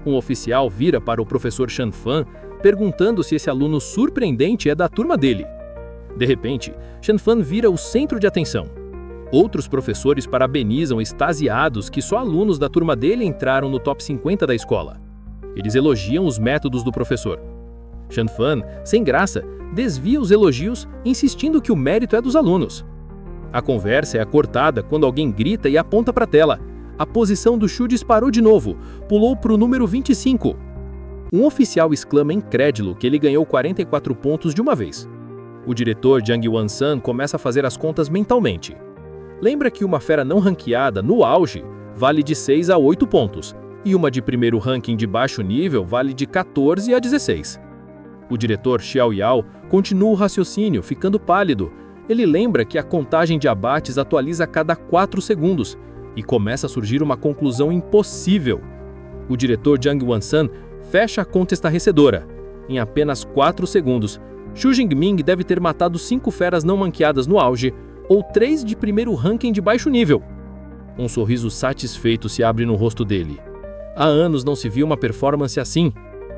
Um oficial vira para o professor Shan Fan, perguntando se esse aluno surpreendente é da turma dele. De repente, Shan Fan vira o centro de atenção. Outros professores parabenizam extasiados que só alunos da turma dele entraram no top 50 da escola. Eles elogiam os métodos do professor. Shan Fan, sem graça, desvia os elogios, insistindo que o mérito é dos alunos. A conversa é cortada quando alguém grita e aponta para a tela. A posição do Shu disparou de novo, pulou para o número 25. Um oficial exclama incrédulo que ele ganhou 44 pontos de uma vez. O diretor Jiang Yuan-san começa a fazer as contas mentalmente. Lembra que uma fera não ranqueada, no auge, vale de 6 a 8 pontos, e uma de primeiro ranking de baixo nível vale de 14 a 16. O diretor Xiao Yao continua o raciocínio, ficando pálido. Ele lembra que a contagem de abates atualiza a cada 4 segundos, e começa a surgir uma conclusão impossível. O diretor Jiang Yuan-san fecha a conta estarrecedora. Em apenas 4 segundos, Xu Jingming deve ter matado 5 feras não ranqueadas no auge, ou 3 de primeiro ranking de baixo nível. Um sorriso satisfeito se abre no rosto dele. Há anos não se viu uma performance assim.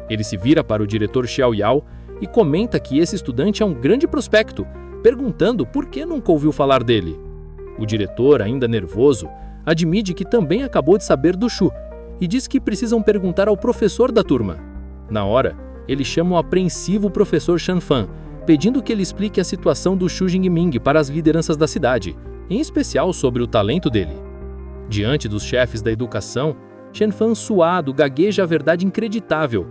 Ele se vira para o diretor Xiao Yao e comenta que esse estudante é um grande prospecto, perguntando por que nunca ouviu falar dele. O diretor, ainda nervoso, admite que também acabou de saber do Xu e diz que precisam perguntar ao professor da turma. Na hora, ele chama o apreensivo professor Shan Fan, pedindo que ele explique a situação do Xu Jingming para as lideranças da cidade, em especial sobre o talento dele. Diante dos chefes da educação, Shan Fan, suado, gagueja a verdade inacreditável.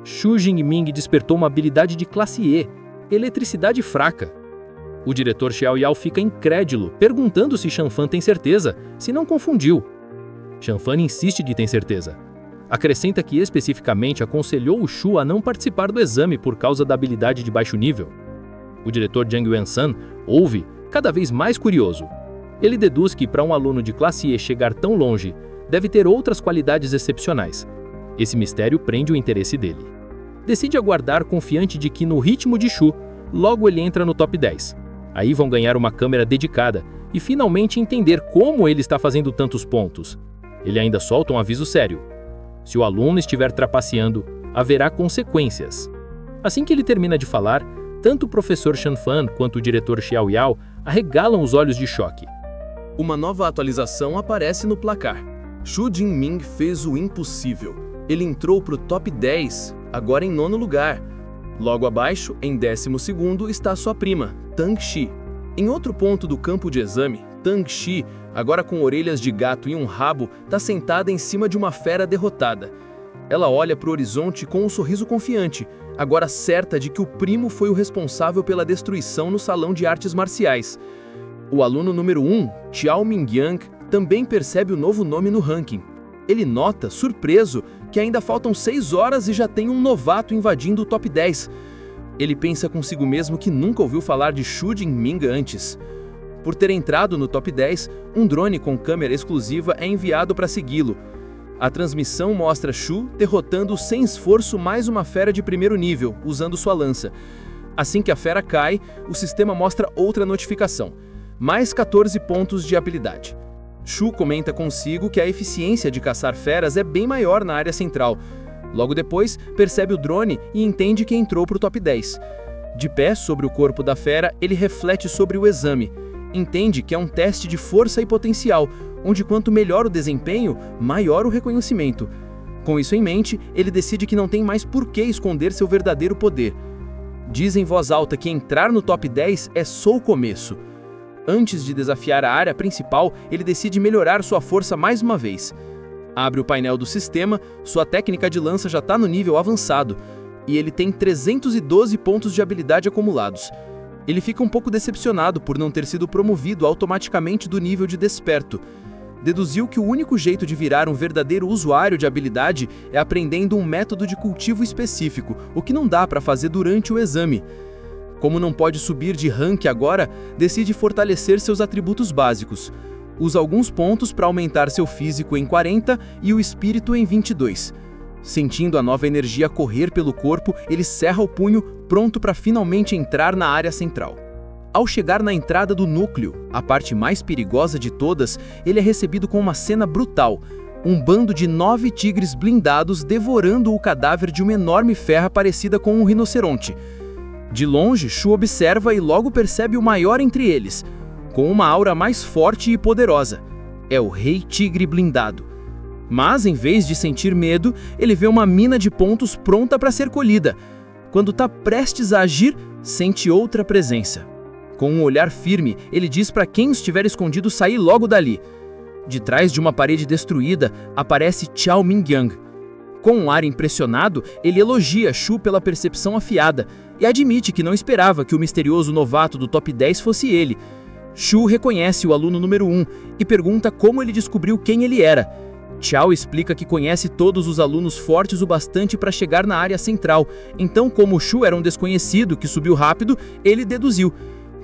Xu Jingming despertou uma habilidade de classe E, eletricidade fraca. O diretor Xiao Yao fica incrédulo, perguntando se Shan Fan tem certeza, se não confundiu. Shan Fan insiste de ter certeza. Acrescenta que especificamente aconselhou o Shu a não participar do exame por causa da habilidade de baixo nível. O diretor Jiang Yuan-san ouve, cada vez mais curioso. Ele deduz que para um aluno de classe E chegar tão longe, deve ter outras qualidades excepcionais. Esse mistério prende o interesse dele. Decide aguardar confiante de que no ritmo de Shu, logo ele entra no top 10. Aí vão ganhar uma câmera dedicada e finalmente entender como ele está fazendo tantos pontos. Ele ainda solta um aviso sério. Se o aluno estiver trapaceando, haverá consequências. Assim que ele termina de falar, tanto o professor Shanfan quanto o diretor Xiao Yao arregalam os olhos de choque. Uma nova atualização aparece no placar. Xu Jinming fez o impossível. Ele entrou para o top 10, agora em 9º lugar. Logo abaixo, em 12º, está sua prima, Tang Xi. Em outro ponto do campo de exame, Tang Xi, agora com orelhas de gato e um rabo, está sentada em cima de uma fera derrotada. Ela olha para o horizonte com um sorriso confiante, agora certa de que o primo foi o responsável pela destruição no salão de artes marciais. O aluno número 1, Xiao Mingyang, também percebe o novo nome no ranking. Ele nota, surpreso, que ainda faltam 6 horas e já tem um novato invadindo o top 10. Ele pensa consigo mesmo que nunca ouviu falar de Xu Jinming antes. Por ter entrado no top 10, um drone com câmera exclusiva é enviado para segui-lo. A transmissão mostra Xu derrotando sem esforço mais uma fera de primeiro nível, usando sua lança. Assim que a fera cai, o sistema mostra outra notificação. Mais 14 pontos de habilidade. Xu comenta consigo que a eficiência de caçar feras é bem maior na área central. Logo depois, percebe o drone e entende que entrou para o top 10. De pé sobre o corpo da fera, ele reflete sobre o exame. Entende que é um teste de força e potencial, onde quanto melhor o desempenho, maior o reconhecimento. Com isso em mente, ele decide que não tem mais por que esconder seu verdadeiro poder. Diz em voz alta que entrar no top 10 é só o começo. Antes de desafiar a área principal, ele decide melhorar sua força mais uma vez. Abre o painel do sistema, sua técnica de lança já está no nível avançado, e ele tem 312 pontos de habilidade acumulados. Ele fica um pouco decepcionado por não ter sido promovido automaticamente do nível de desperto. Deduziu que o único jeito de virar um verdadeiro usuário de habilidade é aprendendo um método de cultivo específico, o que não dá para fazer durante o exame. Como não pode subir de rank agora, decide fortalecer seus atributos básicos. Usa alguns pontos para aumentar seu físico em 40 e o espírito em 22. Sentindo a nova energia correr pelo corpo, ele cerra o punho, pronto para finalmente entrar na área central. Ao chegar na entrada do núcleo, a parte mais perigosa de todas, ele é recebido com uma cena brutal. Um bando de 9 tigres blindados devorando o cadáver de uma enorme fera parecida com um rinoceronte. De longe, Xu observa e logo percebe o maior entre eles, com uma aura mais forte e poderosa. É o Rei Tigre Blindado. Mas, em vez de sentir medo, ele vê uma mina de pontos pronta para ser colhida. Quando está prestes a agir, sente outra presença. Com um olhar firme, ele diz para quem estiver escondido sair logo dali. De trás de uma parede destruída, aparece Xiao Mingyang. Com um ar impressionado, ele elogia Xu pela percepção afiada e admite que não esperava que o misterioso novato do top 10 fosse ele. Xu reconhece o aluno número 1 e pergunta como ele descobriu quem ele era. Xiao explica que conhece todos os alunos fortes o bastante para chegar na área central, então como Xu era um desconhecido que subiu rápido, ele deduziu.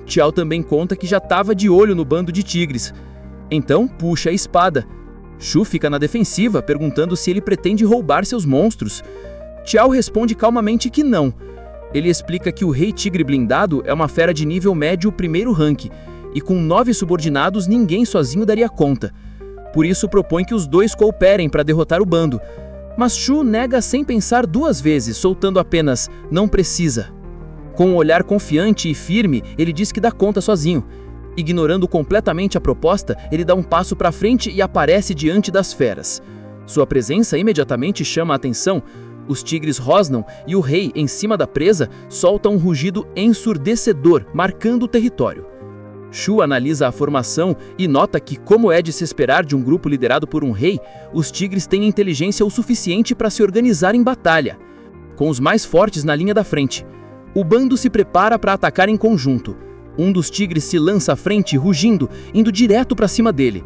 Xiao também conta que já estava de olho no bando de tigres. Então puxa a espada. Xu fica na defensiva, perguntando se ele pretende roubar seus monstros. Xiao responde calmamente que não. Ele explica que o Rei Tigre Blindado é uma fera de nível médio primeiro rank, e com 9 subordinados ninguém sozinho daria conta. Por isso propõe que os dois cooperem para derrotar o bando. Mas Xu nega sem pensar 2 vezes, soltando apenas "não precisa". Com um olhar confiante e firme, ele diz que dá conta sozinho. Ignorando completamente a proposta, ele dá um passo para frente e aparece diante das feras. Sua presença imediatamente chama a atenção. Os tigres rosnam e o rei, em cima da presa, solta um rugido ensurdecedor, marcando o território. Xu analisa a formação e nota que, como é de se esperar de um grupo liderado por um rei, os tigres têm inteligência o suficiente para se organizar em batalha. Com os mais fortes na linha da frente, o bando se prepara para atacar em conjunto. Um dos tigres se lança à frente, rugindo, indo direto para cima dele.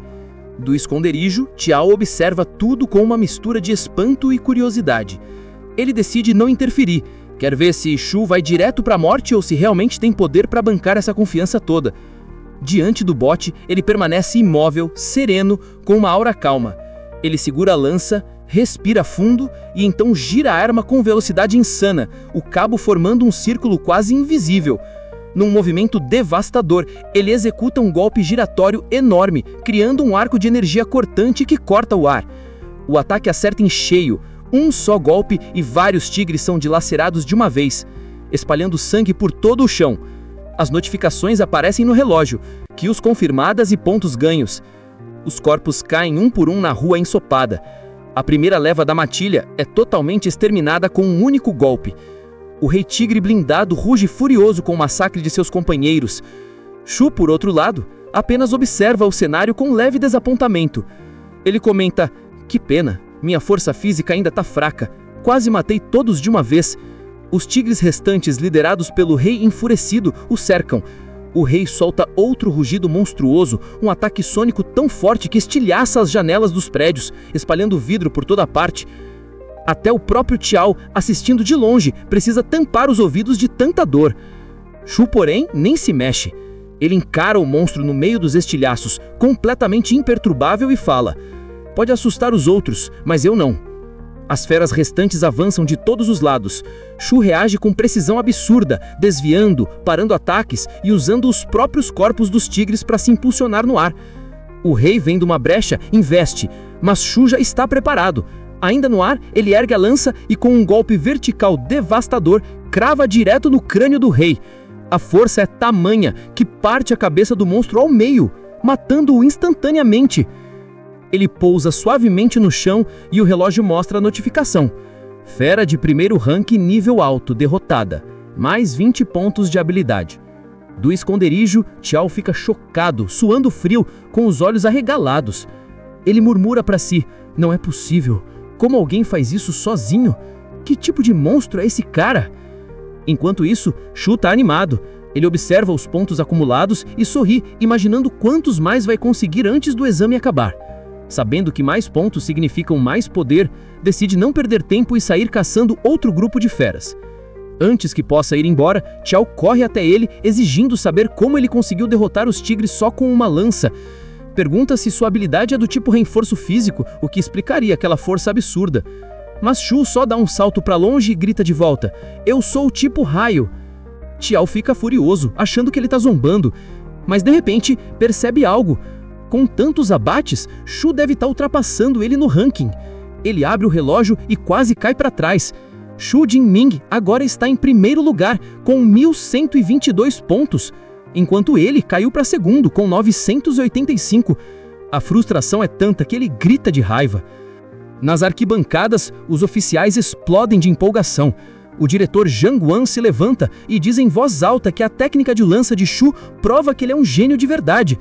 Do esconderijo, Tiao observa tudo com uma mistura de espanto e curiosidade. Ele decide não interferir, quer ver se Shu vai direto para a morte ou se realmente tem poder para bancar essa confiança toda. Diante do bote, ele permanece imóvel, sereno, com uma aura calma. Ele segura a lança, respira fundo e então gira a arma com velocidade insana, o cabo formando um círculo quase invisível. Num movimento devastador, ele executa um golpe giratório enorme, criando um arco de energia cortante que corta o ar. O ataque acerta em cheio, um só golpe e vários tigres são dilacerados de uma vez, espalhando sangue por todo o chão. As notificações aparecem no relógio, kills confirmadas e pontos ganhos. Os corpos caem um por um na rua ensopada. A primeira leva da matilha é totalmente exterminada com um único golpe. O rei tigre blindado ruge furioso com o massacre de seus companheiros. Shu, por outro lado, apenas observa o cenário com leve desapontamento. Ele comenta: "Que pena, minha força física ainda tá fraca. Quase matei todos de uma vez." Os tigres restantes, liderados pelo rei enfurecido, o cercam. O rei solta outro rugido monstruoso, um ataque sônico tão forte que estilhaça as janelas dos prédios, espalhando vidro por toda parte. Até o próprio Tiao, assistindo de longe, precisa tampar os ouvidos de tanta dor. Shu, porém, nem se mexe. Ele encara o monstro no meio dos estilhaços, completamente imperturbável, e fala: "Pode assustar os outros, mas eu não." As feras restantes avançam de todos os lados. Shu reage com precisão absurda, desviando, parando ataques e usando os próprios corpos dos tigres para se impulsionar no ar. O rei, vendo uma brecha, investe, mas Shu já está preparado. Ainda no ar, ele ergue a lança e com um golpe vertical devastador, crava direto no crânio do rei. A força é tamanha que parte a cabeça do monstro ao meio, matando-o instantaneamente. Ele pousa suavemente no chão e o relógio mostra a notificação: "Fera de primeiro ranking nível alto derrotada, mais 20 pontos de habilidade." Do esconderijo, Tiao fica chocado, suando frio, com os olhos arregalados. Ele murmura para si: "Não é possível. Como alguém faz isso sozinho? Que tipo de monstro é esse cara?" Enquanto isso, Shu tá animado. Ele observa os pontos acumulados e sorri, imaginando quantos mais vai conseguir antes do exame acabar. Sabendo que mais pontos significam mais poder, decide não perder tempo e sair caçando outro grupo de feras. Antes que possa ir embora, Tiao corre até ele, exigindo saber como ele conseguiu derrotar os tigres só com uma lança. Pergunta se sua habilidade é do tipo reforço físico, o que explicaria aquela força absurda. Mas Shu só dá um salto para longe e grita de volta: "Eu sou o tipo raio." Tiao fica furioso, achando que ele tá zombando, mas de repente percebe algo. Com tantos abates, Shu deve estar ultrapassando ele no ranking. Ele abre o relógio e quase cai para trás. Shu Jinming agora está em primeiro lugar, com 1.122 pontos, enquanto ele caiu para segundo, com 985. A frustração é tanta que ele grita de raiva. Nas arquibancadas, os oficiais explodem de empolgação. O diretor Zhang Wan se levanta e diz em voz alta que a técnica de lança de Shu prova que ele é um gênio de verdade.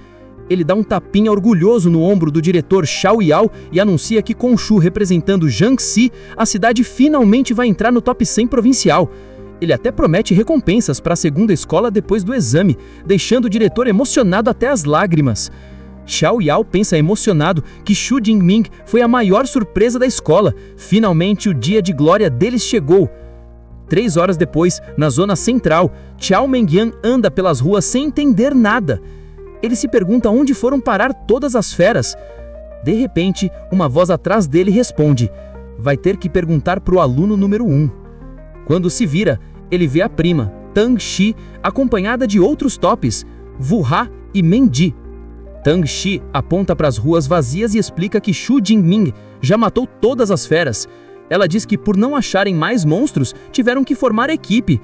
Ele dá um tapinha orgulhoso no ombro do diretor Xiao Yao e anuncia que com Shu representando Jiangxi, a cidade finalmente vai entrar no top 100 provincial. Ele até promete recompensas para a segunda escola depois do exame, deixando o diretor emocionado até as lágrimas. Xiao Yao pensa emocionado que Shu Jinming foi a maior surpresa da escola. Finalmente o dia de glória deles chegou. 3 horas depois, na zona central, Qiao Mengyan anda pelas ruas sem entender nada. Ele se pergunta onde foram parar todas as feras. De repente, uma voz atrás dele responde: "Vai ter que perguntar pro aluno número 1. Quando se vira, ele vê a prima, Tang Shi, acompanhada de outros tops, Wu Ha e Mendi. Tang Shi aponta para as ruas vazias e explica que Shu Jinming já matou todas as feras. Ela diz que por não acharem mais monstros, tiveram que formar equipe.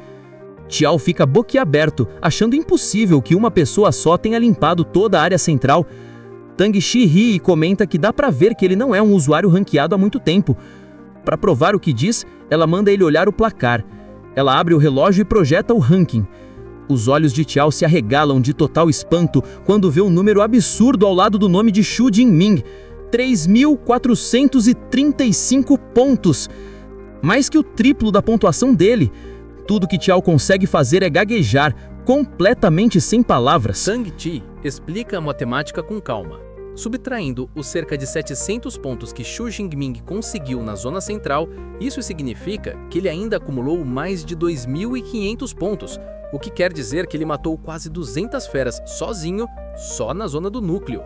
Tiao fica boquiaberto, achando impossível que uma pessoa só tenha limpado toda a área central. Tang Shi ri e comenta que dá pra ver que ele não é um usuário ranqueado há muito tempo. Para provar o que diz, ela manda ele olhar o placar. Ela abre o relógio e projeta o ranking. Os olhos de Tiao se arregalam de total espanto quando vê um número absurdo ao lado do nome de Shu Jinming. 3.435 pontos. Mais que o triplo da pontuação dele. Tudo que Tiao consegue fazer é gaguejar, completamente sem palavras. Tang Chi explica a matemática com calma. Subtraindo os cerca de 700 pontos que Xu Jingming conseguiu na zona central, isso significa que ele ainda acumulou mais de 2.500 pontos, o que quer dizer que ele matou quase 200 feras sozinho, só na zona do núcleo.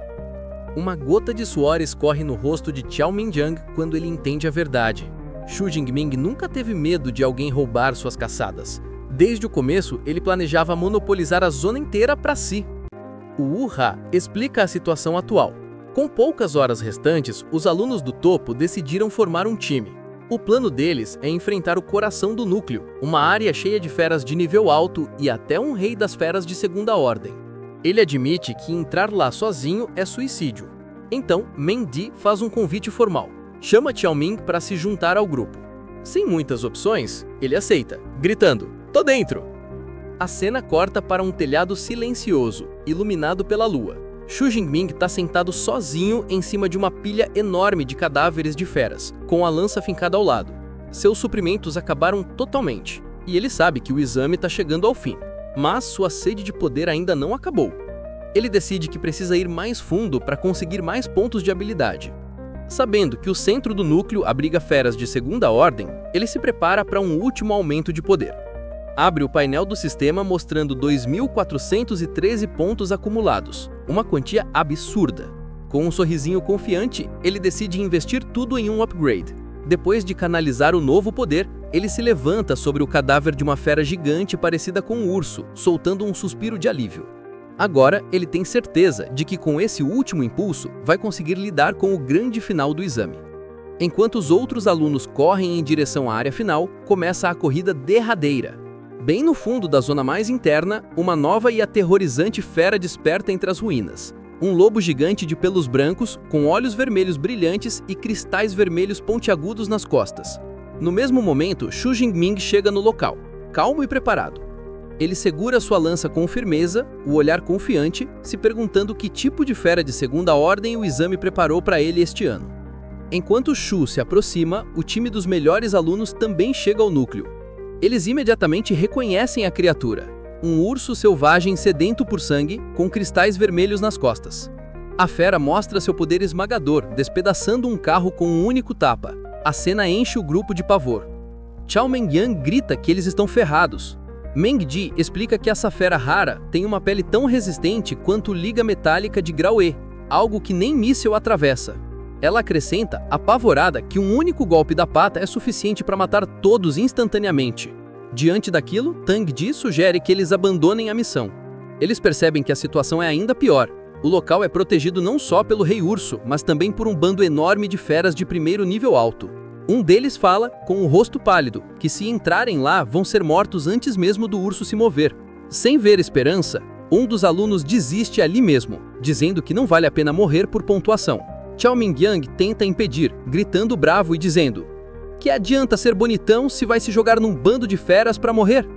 Uma gota de suor escorre no rosto de Qiao Mingyang quando ele entende a verdade. Xu Jingming nunca teve medo de alguém roubar suas caçadas. Desde o começo, ele planejava monopolizar a zona inteira para si. O Wu Ha explica a situação atual. Com poucas horas restantes, os alunos do topo decidiram formar um time. O plano deles é enfrentar o coração do núcleo, uma área cheia de feras de nível alto e até um rei das feras de segunda ordem. Ele admite que entrar lá sozinho é suicídio. Então, Meng Di faz um convite formal. Chama Qiao Ming para se juntar ao grupo. Sem muitas opções, ele aceita, gritando: "Tô dentro!" A cena corta para um telhado silencioso, iluminado pela lua. Xu Jingming está sentado sozinho em cima de uma pilha enorme de cadáveres de feras, com a lança fincada ao lado. Seus suprimentos acabaram totalmente, e ele sabe que o exame está chegando ao fim. Mas sua sede de poder ainda não acabou. Ele decide que precisa ir mais fundo para conseguir mais pontos de habilidade. Sabendo que o centro do núcleo abriga feras de segunda ordem, ele se prepara para um último aumento de poder. Abre o painel do sistema mostrando 2.413 pontos acumulados, uma quantia absurda. Com um sorrisinho confiante, ele decide investir tudo em um upgrade. Depois de canalizar o novo poder, ele se levanta sobre o cadáver de uma fera gigante parecida com um urso, soltando um suspiro de alívio. Agora, ele tem certeza de que com esse último impulso, vai conseguir lidar com o grande final do exame. Enquanto os outros alunos correm em direção à área final, começa a corrida derradeira. Bem no fundo da zona mais interna, uma nova e aterrorizante fera desperta entre as ruínas. Um lobo gigante de pelos brancos, com olhos vermelhos brilhantes e cristais vermelhos pontiagudos nas costas. No mesmo momento, Xu Jingming chega no local, calmo e preparado. Ele segura sua lança com firmeza, o olhar confiante, se perguntando que tipo de fera de segunda ordem o exame preparou para ele este ano. Enquanto Xu se aproxima, o time dos melhores alunos também chega ao núcleo. Eles imediatamente reconhecem a criatura, um urso selvagem sedento por sangue, com cristais vermelhos nas costas. A fera mostra seu poder esmagador, despedaçando um carro com um único tapa. A cena enche o grupo de pavor. Qiao Mingyang grita que eles estão ferrados. Meng Di explica que essa fera rara tem uma pele tão resistente quanto liga metálica de grau E, algo que nem míssil atravessa. Ela acrescenta, apavorada, que um único golpe da pata é suficiente para matar todos instantaneamente. Diante daquilo, Tang Di sugere que eles abandonem a missão. Eles percebem que a situação é ainda pior. O local é protegido não só pelo Rei Urso, mas também por um bando enorme de feras de primeiro nível alto. Um deles fala, com o rosto pálido, que se entrarem lá vão ser mortos antes mesmo do urso se mover. Sem ver esperança, um dos alunos desiste ali mesmo, dizendo que não vale a pena morrer por pontuação. Qiao Mingyang tenta impedir, gritando bravo e dizendo: "Que adianta ser bonitão se vai se jogar num bando de feras para morrer?"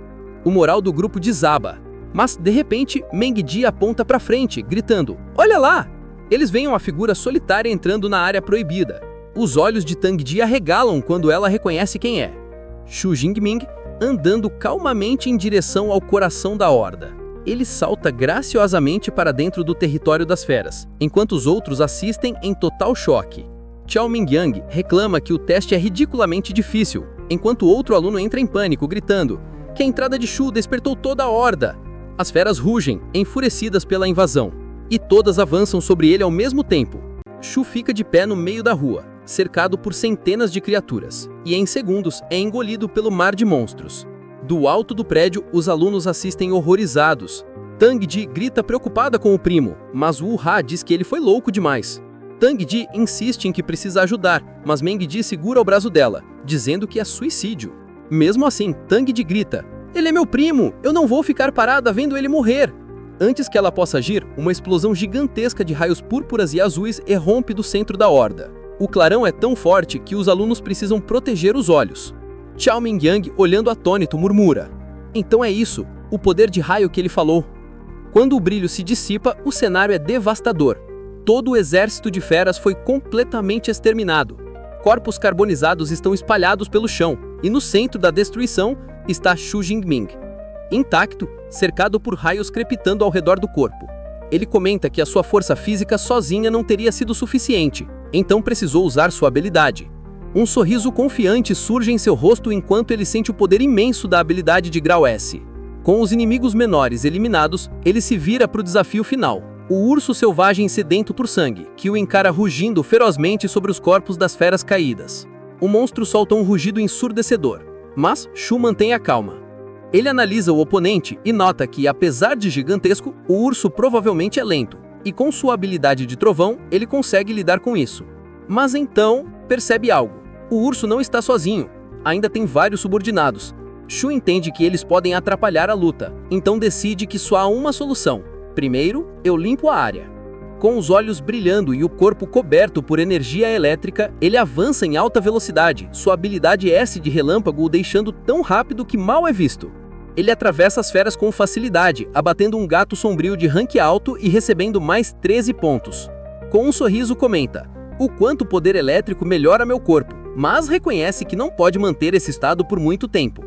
O moral do grupo desaba. Mas, de repente, Meng Di aponta para frente, gritando: "Olha lá!" Eles veem uma figura solitária entrando na área proibida. Os olhos de Tang Di arregalam quando ela reconhece quem é. Xu Jingming, andando calmamente em direção ao coração da horda. Ele salta graciosamente para dentro do território das feras, enquanto os outros assistem em total choque. Qiao Mingyang reclama que o teste é ridiculamente difícil, enquanto outro aluno entra em pânico, gritando que a entrada de Xu despertou toda a horda. As feras rugem, enfurecidas pela invasão, e todas avançam sobre ele ao mesmo tempo. Xu fica de pé no meio da rua, cercado por centenas de criaturas, e em segundos é engolido pelo mar de monstros. Do alto do prédio, os alunos assistem horrorizados. Tang Di grita preocupada com o primo, mas Wu Ha diz que ele foi louco demais. Tang Di insiste em que precisa ajudar, mas Meng Di segura o braço dela, dizendo que é suicídio. Mesmo assim, Tang Di grita: "Ele é meu primo, eu não vou ficar parada vendo ele morrer." Antes que ela possa agir, uma explosão gigantesca de raios púrpuras e azuis irrompe do centro da horda. O clarão é tão forte que os alunos precisam proteger os olhos. Qiao Mingyang, olhando atônito, murmura: "Então é isso, o poder de raio que ele falou." Quando o brilho se dissipa, o cenário é devastador. Todo o exército de feras foi completamente exterminado. Corpos carbonizados estão espalhados pelo chão, e no centro da destruição está Xu Jingming, intacto, cercado por raios crepitando ao redor do corpo. Ele comenta que a sua força física sozinha não teria sido suficiente, então precisou usar sua habilidade. Um sorriso confiante surge em seu rosto enquanto ele sente o poder imenso da habilidade de grau S. Com os inimigos menores eliminados, ele se vira para o desafio final. O urso selvagem sedento por sangue, que o encara rugindo ferozmente sobre os corpos das feras caídas. O monstro solta um rugido ensurdecedor, mas Shu mantém a calma. Ele analisa o oponente e nota que, apesar de gigantesco, o urso provavelmente é lento, e com sua habilidade de trovão, ele consegue lidar com isso. Mas então, percebe algo. O urso não está sozinho, ainda tem vários subordinados. Shu entende que eles podem atrapalhar a luta, então decide que só há uma solução. Primeiro, eu limpo a área. Com os olhos brilhando e o corpo coberto por energia elétrica, ele avança em alta velocidade, sua habilidade S de relâmpago o deixando tão rápido que mal é visto. Ele atravessa as feras com facilidade, abatendo um gato sombrio de rank alto e recebendo mais 13 pontos. Com um sorriso comenta: o quanto o poder elétrico melhora meu corpo, mas reconhece que não pode manter esse estado por muito tempo.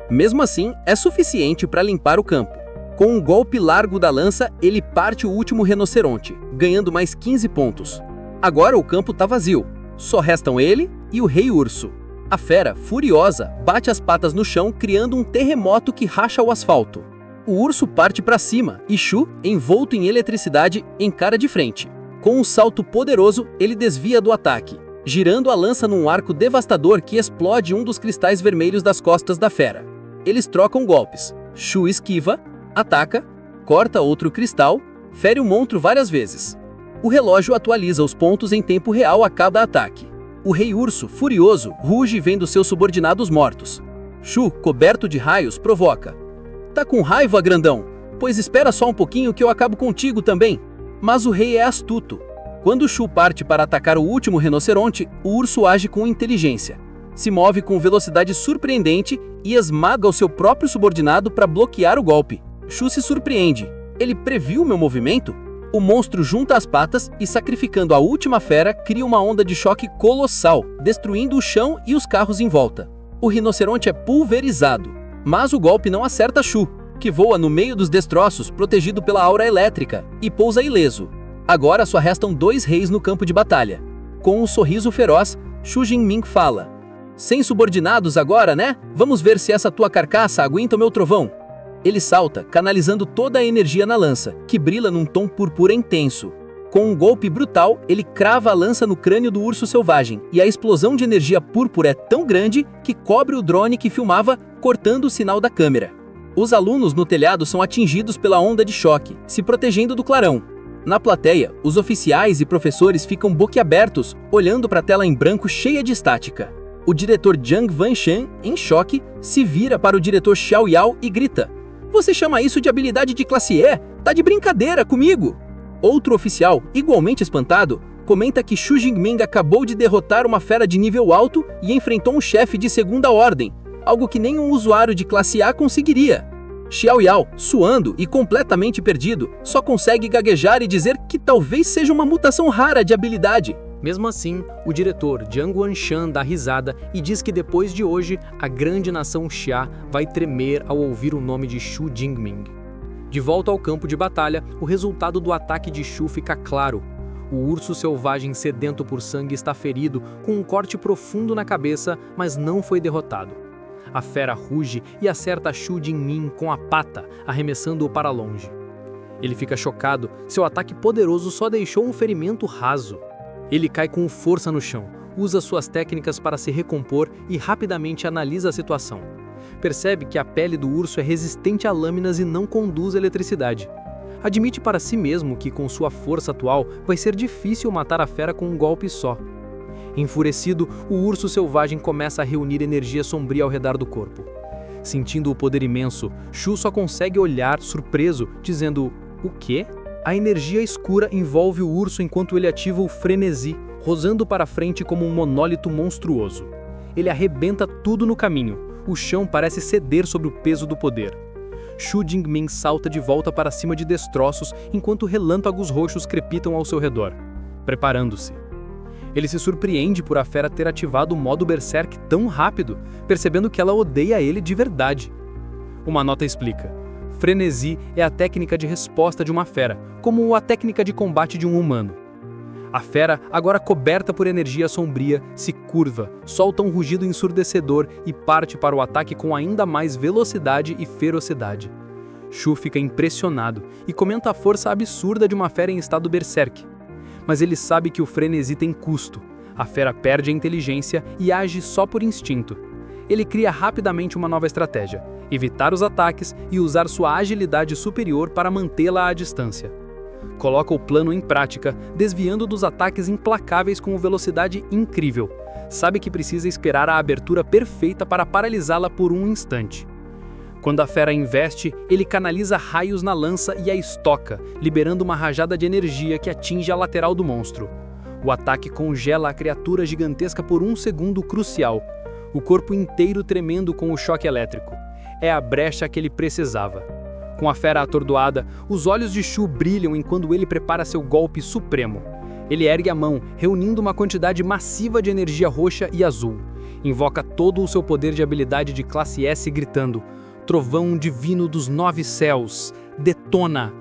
Mesmo assim, é suficiente para limpar o campo. Com um golpe largo da lança, ele parte o último rinoceronte, ganhando mais 15 pontos. Agora o campo está vazio, só restam ele e o Rei Urso. A fera, furiosa, bate as patas no chão, criando um terremoto que racha o asfalto. O urso parte para cima e Shu, envolto em eletricidade, encara de frente. Com um salto poderoso, ele desvia do ataque, girando a lança num arco devastador que explode um dos cristais vermelhos das costas da fera. Eles trocam golpes. Shu esquiva, ataca, corta outro cristal, fere o monstro várias vezes. O relógio atualiza os pontos em tempo real a cada ataque. O Rei Urso, furioso, ruge vendo seus subordinados mortos. Shu, coberto de raios, provoca: tá com raiva, grandão? Pois espera só um pouquinho que eu acabo contigo também. Mas o rei é astuto. Quando Shu parte para atacar o último rinoceronte, o urso age com inteligência. Se move com velocidade surpreendente e esmaga o seu próprio subordinado para bloquear o golpe. Shu se surpreende. Ele previu meu movimento? O monstro junta as patas e, sacrificando a última fera, cria uma onda de choque colossal, destruindo o chão e os carros em volta. O rinoceronte é pulverizado, mas o golpe não acerta Shu, que voa no meio dos destroços, protegido pela aura elétrica, e pousa ileso. Agora só restam 2 reis no campo de batalha. Com um sorriso feroz, Shu Jinming fala: sem subordinados agora, né? Vamos ver se essa tua carcaça aguenta o meu trovão. Ele salta, canalizando toda a energia na lança, que brilha num tom púrpura intenso. Com um golpe brutal, ele crava a lança no crânio do urso selvagem, e a explosão de energia púrpura é tão grande que cobre o drone que filmava, cortando o sinal da câmera. Os alunos no telhado são atingidos pela onda de choque, se protegendo do clarão. Na plateia, os oficiais e professores ficam boquiabertos, olhando para a tela em branco cheia de estática. O diretor Jiang Wanshan, em choque, se vira para o diretor Xiao Yao e grita: você chama isso de habilidade de classe E? Tá de brincadeira comigo! Outro oficial, igualmente espantado, comenta que Shu Jinming acabou de derrotar uma fera de nível alto e enfrentou um chefe de segunda ordem, algo que nenhum usuário de classe A conseguiria. Xiao Yao, suando e completamente perdido, só consegue gaguejar e dizer que talvez seja uma mutação rara de habilidade. Mesmo assim, o diretor Jiang Wanshan dá risada e diz que depois de hoje, a grande nação Xia vai tremer ao ouvir o nome de Shu Jinming. De volta ao campo de batalha, o resultado do ataque de Shu fica claro. O urso selvagem sedento por sangue está ferido, com um corte profundo na cabeça, mas não foi derrotado. A fera ruge e acerta Shu Jinming com a pata, arremessando-o para longe. Ele fica chocado, seu ataque poderoso só deixou um ferimento raso. Ele cai com força no chão, usa suas técnicas para se recompor e rapidamente analisa a situação. Percebe que a pele do urso é resistente a lâminas e não conduz eletricidade. Admite para si mesmo que, com sua força atual, vai ser difícil matar a fera com um golpe só. Enfurecido, o urso selvagem começa a reunir energia sombria ao redor do corpo. Sentindo o poder imenso, Shu só consegue olhar surpreso, dizendo: o quê? A energia escura envolve o urso enquanto ele ativa o frenesi, rosando para frente como um monólito monstruoso. Ele arrebenta tudo no caminho. O chão parece ceder sob o peso do poder. Shu Jinming salta de volta para cima de destroços enquanto relâmpagos roxos crepitam ao seu redor, preparando-se. Ele se surpreende por a fera ter ativado o modo Berserk tão rápido, percebendo que ela odeia ele de verdade. Uma nota explica: Frenesi é a técnica de resposta de uma fera, como a técnica de combate de um humano. A fera, agora coberta por energia sombria, se curva, solta um rugido ensurdecedor e parte para o ataque com ainda mais velocidade e ferocidade. Shu fica impressionado e comenta a força absurda de uma fera em estado berserk. Mas ele sabe que o frenesi tem custo. A fera perde a inteligência e age só por instinto. Ele cria rapidamente uma nova estratégia: evitar os ataques e usar sua agilidade superior para mantê-la à distância. Coloca o plano em prática, desviando dos ataques implacáveis com velocidade incrível. Sabe que precisa esperar a abertura perfeita para paralisá-la por um instante. Quando a fera investe, ele canaliza raios na lança e a estoca, liberando uma rajada de energia que atinge a lateral do monstro. O ataque congela a criatura gigantesca por um segundo crucial, o corpo inteiro tremendo com o choque elétrico. É a brecha que ele precisava. Com a fera atordoada, os olhos de Shu brilham enquanto ele prepara seu golpe supremo. Ele ergue a mão, reunindo uma quantidade massiva de energia roxa e azul. Invoca todo o seu poder de habilidade de classe S gritando: "Trovão divino dos 9 céus, detona!"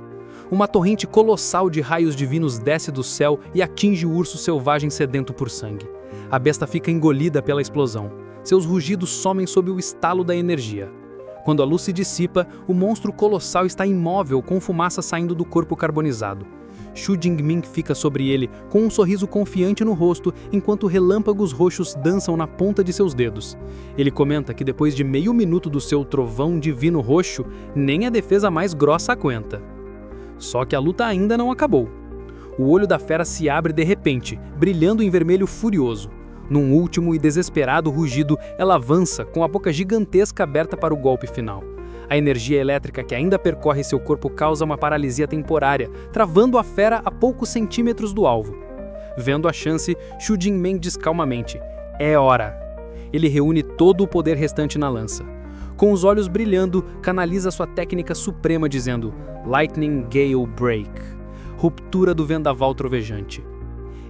Uma torrente colossal de raios divinos desce do céu e atinge o urso selvagem sedento por sangue. A besta fica engolida pela explosão. Seus rugidos somem sob o estalo da energia. Quando a luz se dissipa, o monstro colossal está imóvel com fumaça saindo do corpo carbonizado. Shu Jingming fica sobre ele, com um sorriso confiante no rosto, enquanto relâmpagos roxos dançam na ponta de seus dedos. Ele comenta que depois de meio minuto do seu trovão divino roxo, nem a defesa mais grossa aguenta. Só que a luta ainda não acabou. O olho da fera se abre de repente, brilhando em vermelho furioso. Num último e desesperado rugido, ela avança, com a boca gigantesca aberta para o golpe final. A energia elétrica que ainda percorre seu corpo causa uma paralisia temporária, travando a fera a poucos centímetros do alvo. Vendo a chance, Shu Jingming diz calmamente: "É hora." Ele reúne todo o poder restante na lança. Com os olhos brilhando, canaliza sua técnica suprema dizendo: "Lightning Gale Break." Ruptura do vendaval trovejante.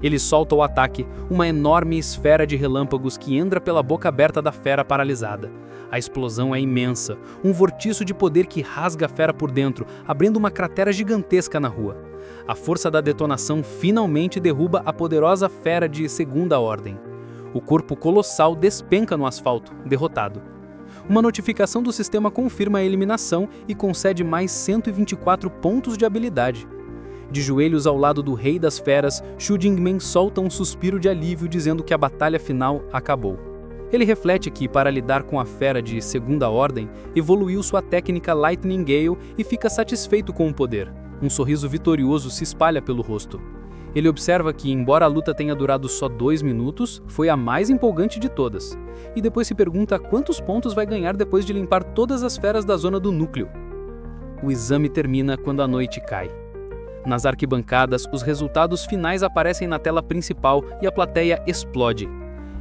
Ele solta o ataque, uma enorme esfera de relâmpagos que entra pela boca aberta da fera paralisada. A explosão é imensa, um vortiço de poder que rasga a fera por dentro, abrindo uma cratera gigantesca na rua. A força da detonação finalmente derruba a poderosa fera de segunda ordem. O corpo colossal despenca no asfalto, derrotado. Uma notificação do sistema confirma a eliminação e concede mais 124 pontos de habilidade. De joelhos ao lado do rei das feras, Shu Jingming solta um suspiro de alívio dizendo que a batalha final acabou. Ele reflete que, para lidar com a fera de segunda ordem, evoluiu sua técnica Lightning Gale e fica satisfeito com o poder. Um sorriso vitorioso se espalha pelo rosto. Ele observa que, embora a luta tenha durado só 2 minutos, foi a mais empolgante de todas. E depois se pergunta quantos pontos vai ganhar depois de limpar todas as feras da zona do núcleo. O exame termina quando a noite cai. Nas arquibancadas, os resultados finais aparecem na tela principal e a plateia explode.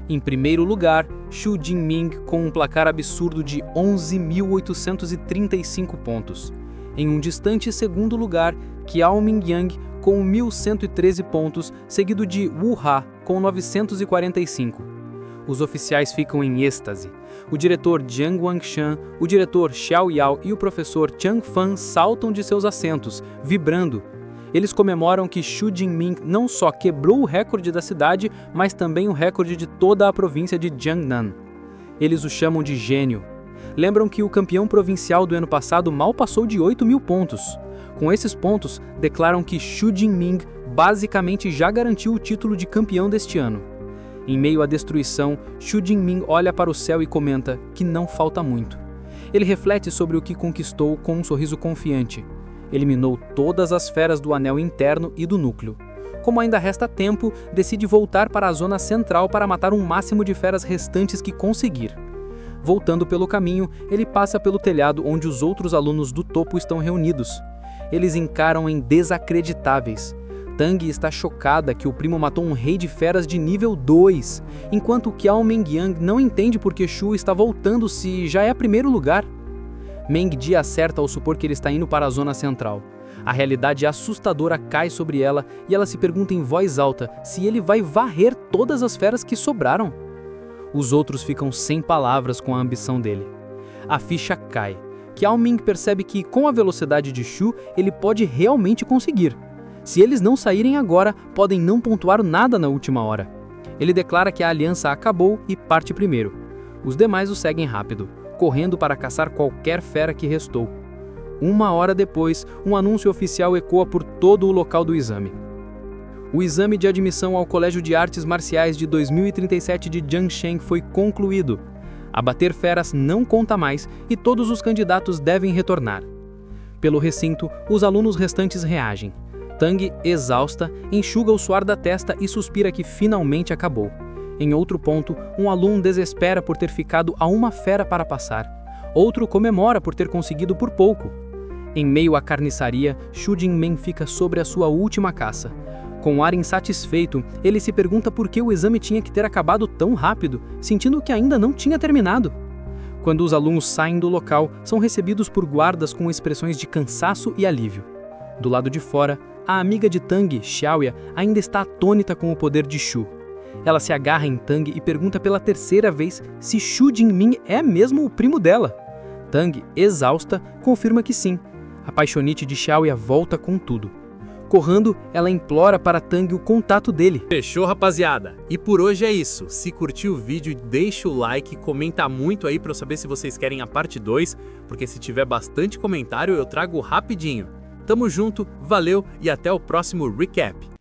Em primeiro lugar, Shu Jingming com um placar absurdo de 11.835 pontos. Em um distante segundo lugar, Qiao Mingyang com 1.113 pontos, seguido de Wu Ha com 945. Os oficiais ficam em êxtase. O diretor Jiang Wangshan, o diretor Xiao Yao e o professor Chang Fan saltam de seus assentos, vibrando. Eles comemoram que Shu Jingming não só quebrou o recorde da cidade, mas também o recorde de toda a província de Jiangnan. Eles o chamam de gênio. Lembram que o campeão provincial do ano passado mal passou de 8.000 pontos. Com esses pontos, declaram que Shu Jingming basicamente já garantiu o título de campeão deste ano. Em meio à destruição, Shu Jingming olha para o céu e comenta que não falta muito. Ele reflete sobre o que conquistou com um sorriso confiante. Eliminou todas as feras do anel interno e do núcleo. Como ainda resta tempo, decide voltar para a zona central para matar um máximo de feras restantes que conseguir. Voltando pelo caminho, ele passa pelo telhado onde os outros alunos do topo estão reunidos. Eles encaram em desacreditáveis. Tang está chocada que o primo matou um rei de feras de nível 2, enquanto Qiao Mengyang não entende por que Shu está voltando se já é primeiro lugar. Meng Di acerta ao supor que ele está indo para a zona central. A realidade assustadora cai sobre ela e ela se pergunta em voz alta se ele vai varrer todas as feras que sobraram. Os outros ficam sem palavras com a ambição dele. A ficha cai. Qiao Ming percebe que, com a velocidade de Shu, ele pode realmente conseguir. Se eles não saírem agora, podem não pontuar nada na última hora. Ele declara que a aliança acabou e parte primeiro. Os demais o seguem rápido, correndo para caçar qualquer fera que restou. 1 hora depois, um anúncio oficial ecoa por todo o local do exame. O exame de admissão ao Colégio de Artes Marciais de 2037 de Jiangsheng foi concluído. Abater feras não conta mais e todos os candidatos devem retornar. Pelo recinto, os alunos restantes reagem. Tang, exausta, enxuga o suor da testa e suspira que finalmente acabou. Em outro ponto, um aluno desespera por ter ficado a uma fera para passar. Outro comemora por ter conseguido por pouco. Em meio à carniçaria, Xu Jinmen fica sobre a sua última caça. Com um ar insatisfeito, ele se pergunta por que o exame tinha que ter acabado tão rápido, sentindo que ainda não tinha terminado. Quando os alunos saem do local, são recebidos por guardas com expressões de cansaço e alívio. Do lado de fora, a amiga de Tang, Xiaoya, ainda está atônita com o poder de Shu. Ela se agarra em Tang e pergunta pela terceira vez se Xu Jinmin é mesmo o primo dela. Tang, exausta, confirma que sim. A paixonite de Xiaoya volta com tudo. Correndo, ela implora para Tang o contato dele. Fechou, rapaziada? E por hoje é isso. Se curtiu o vídeo, deixa o like, comenta muito aí para eu saber se vocês querem a parte 2, porque se tiver bastante comentário eu trago rapidinho. Tamo junto, valeu e até o próximo recap.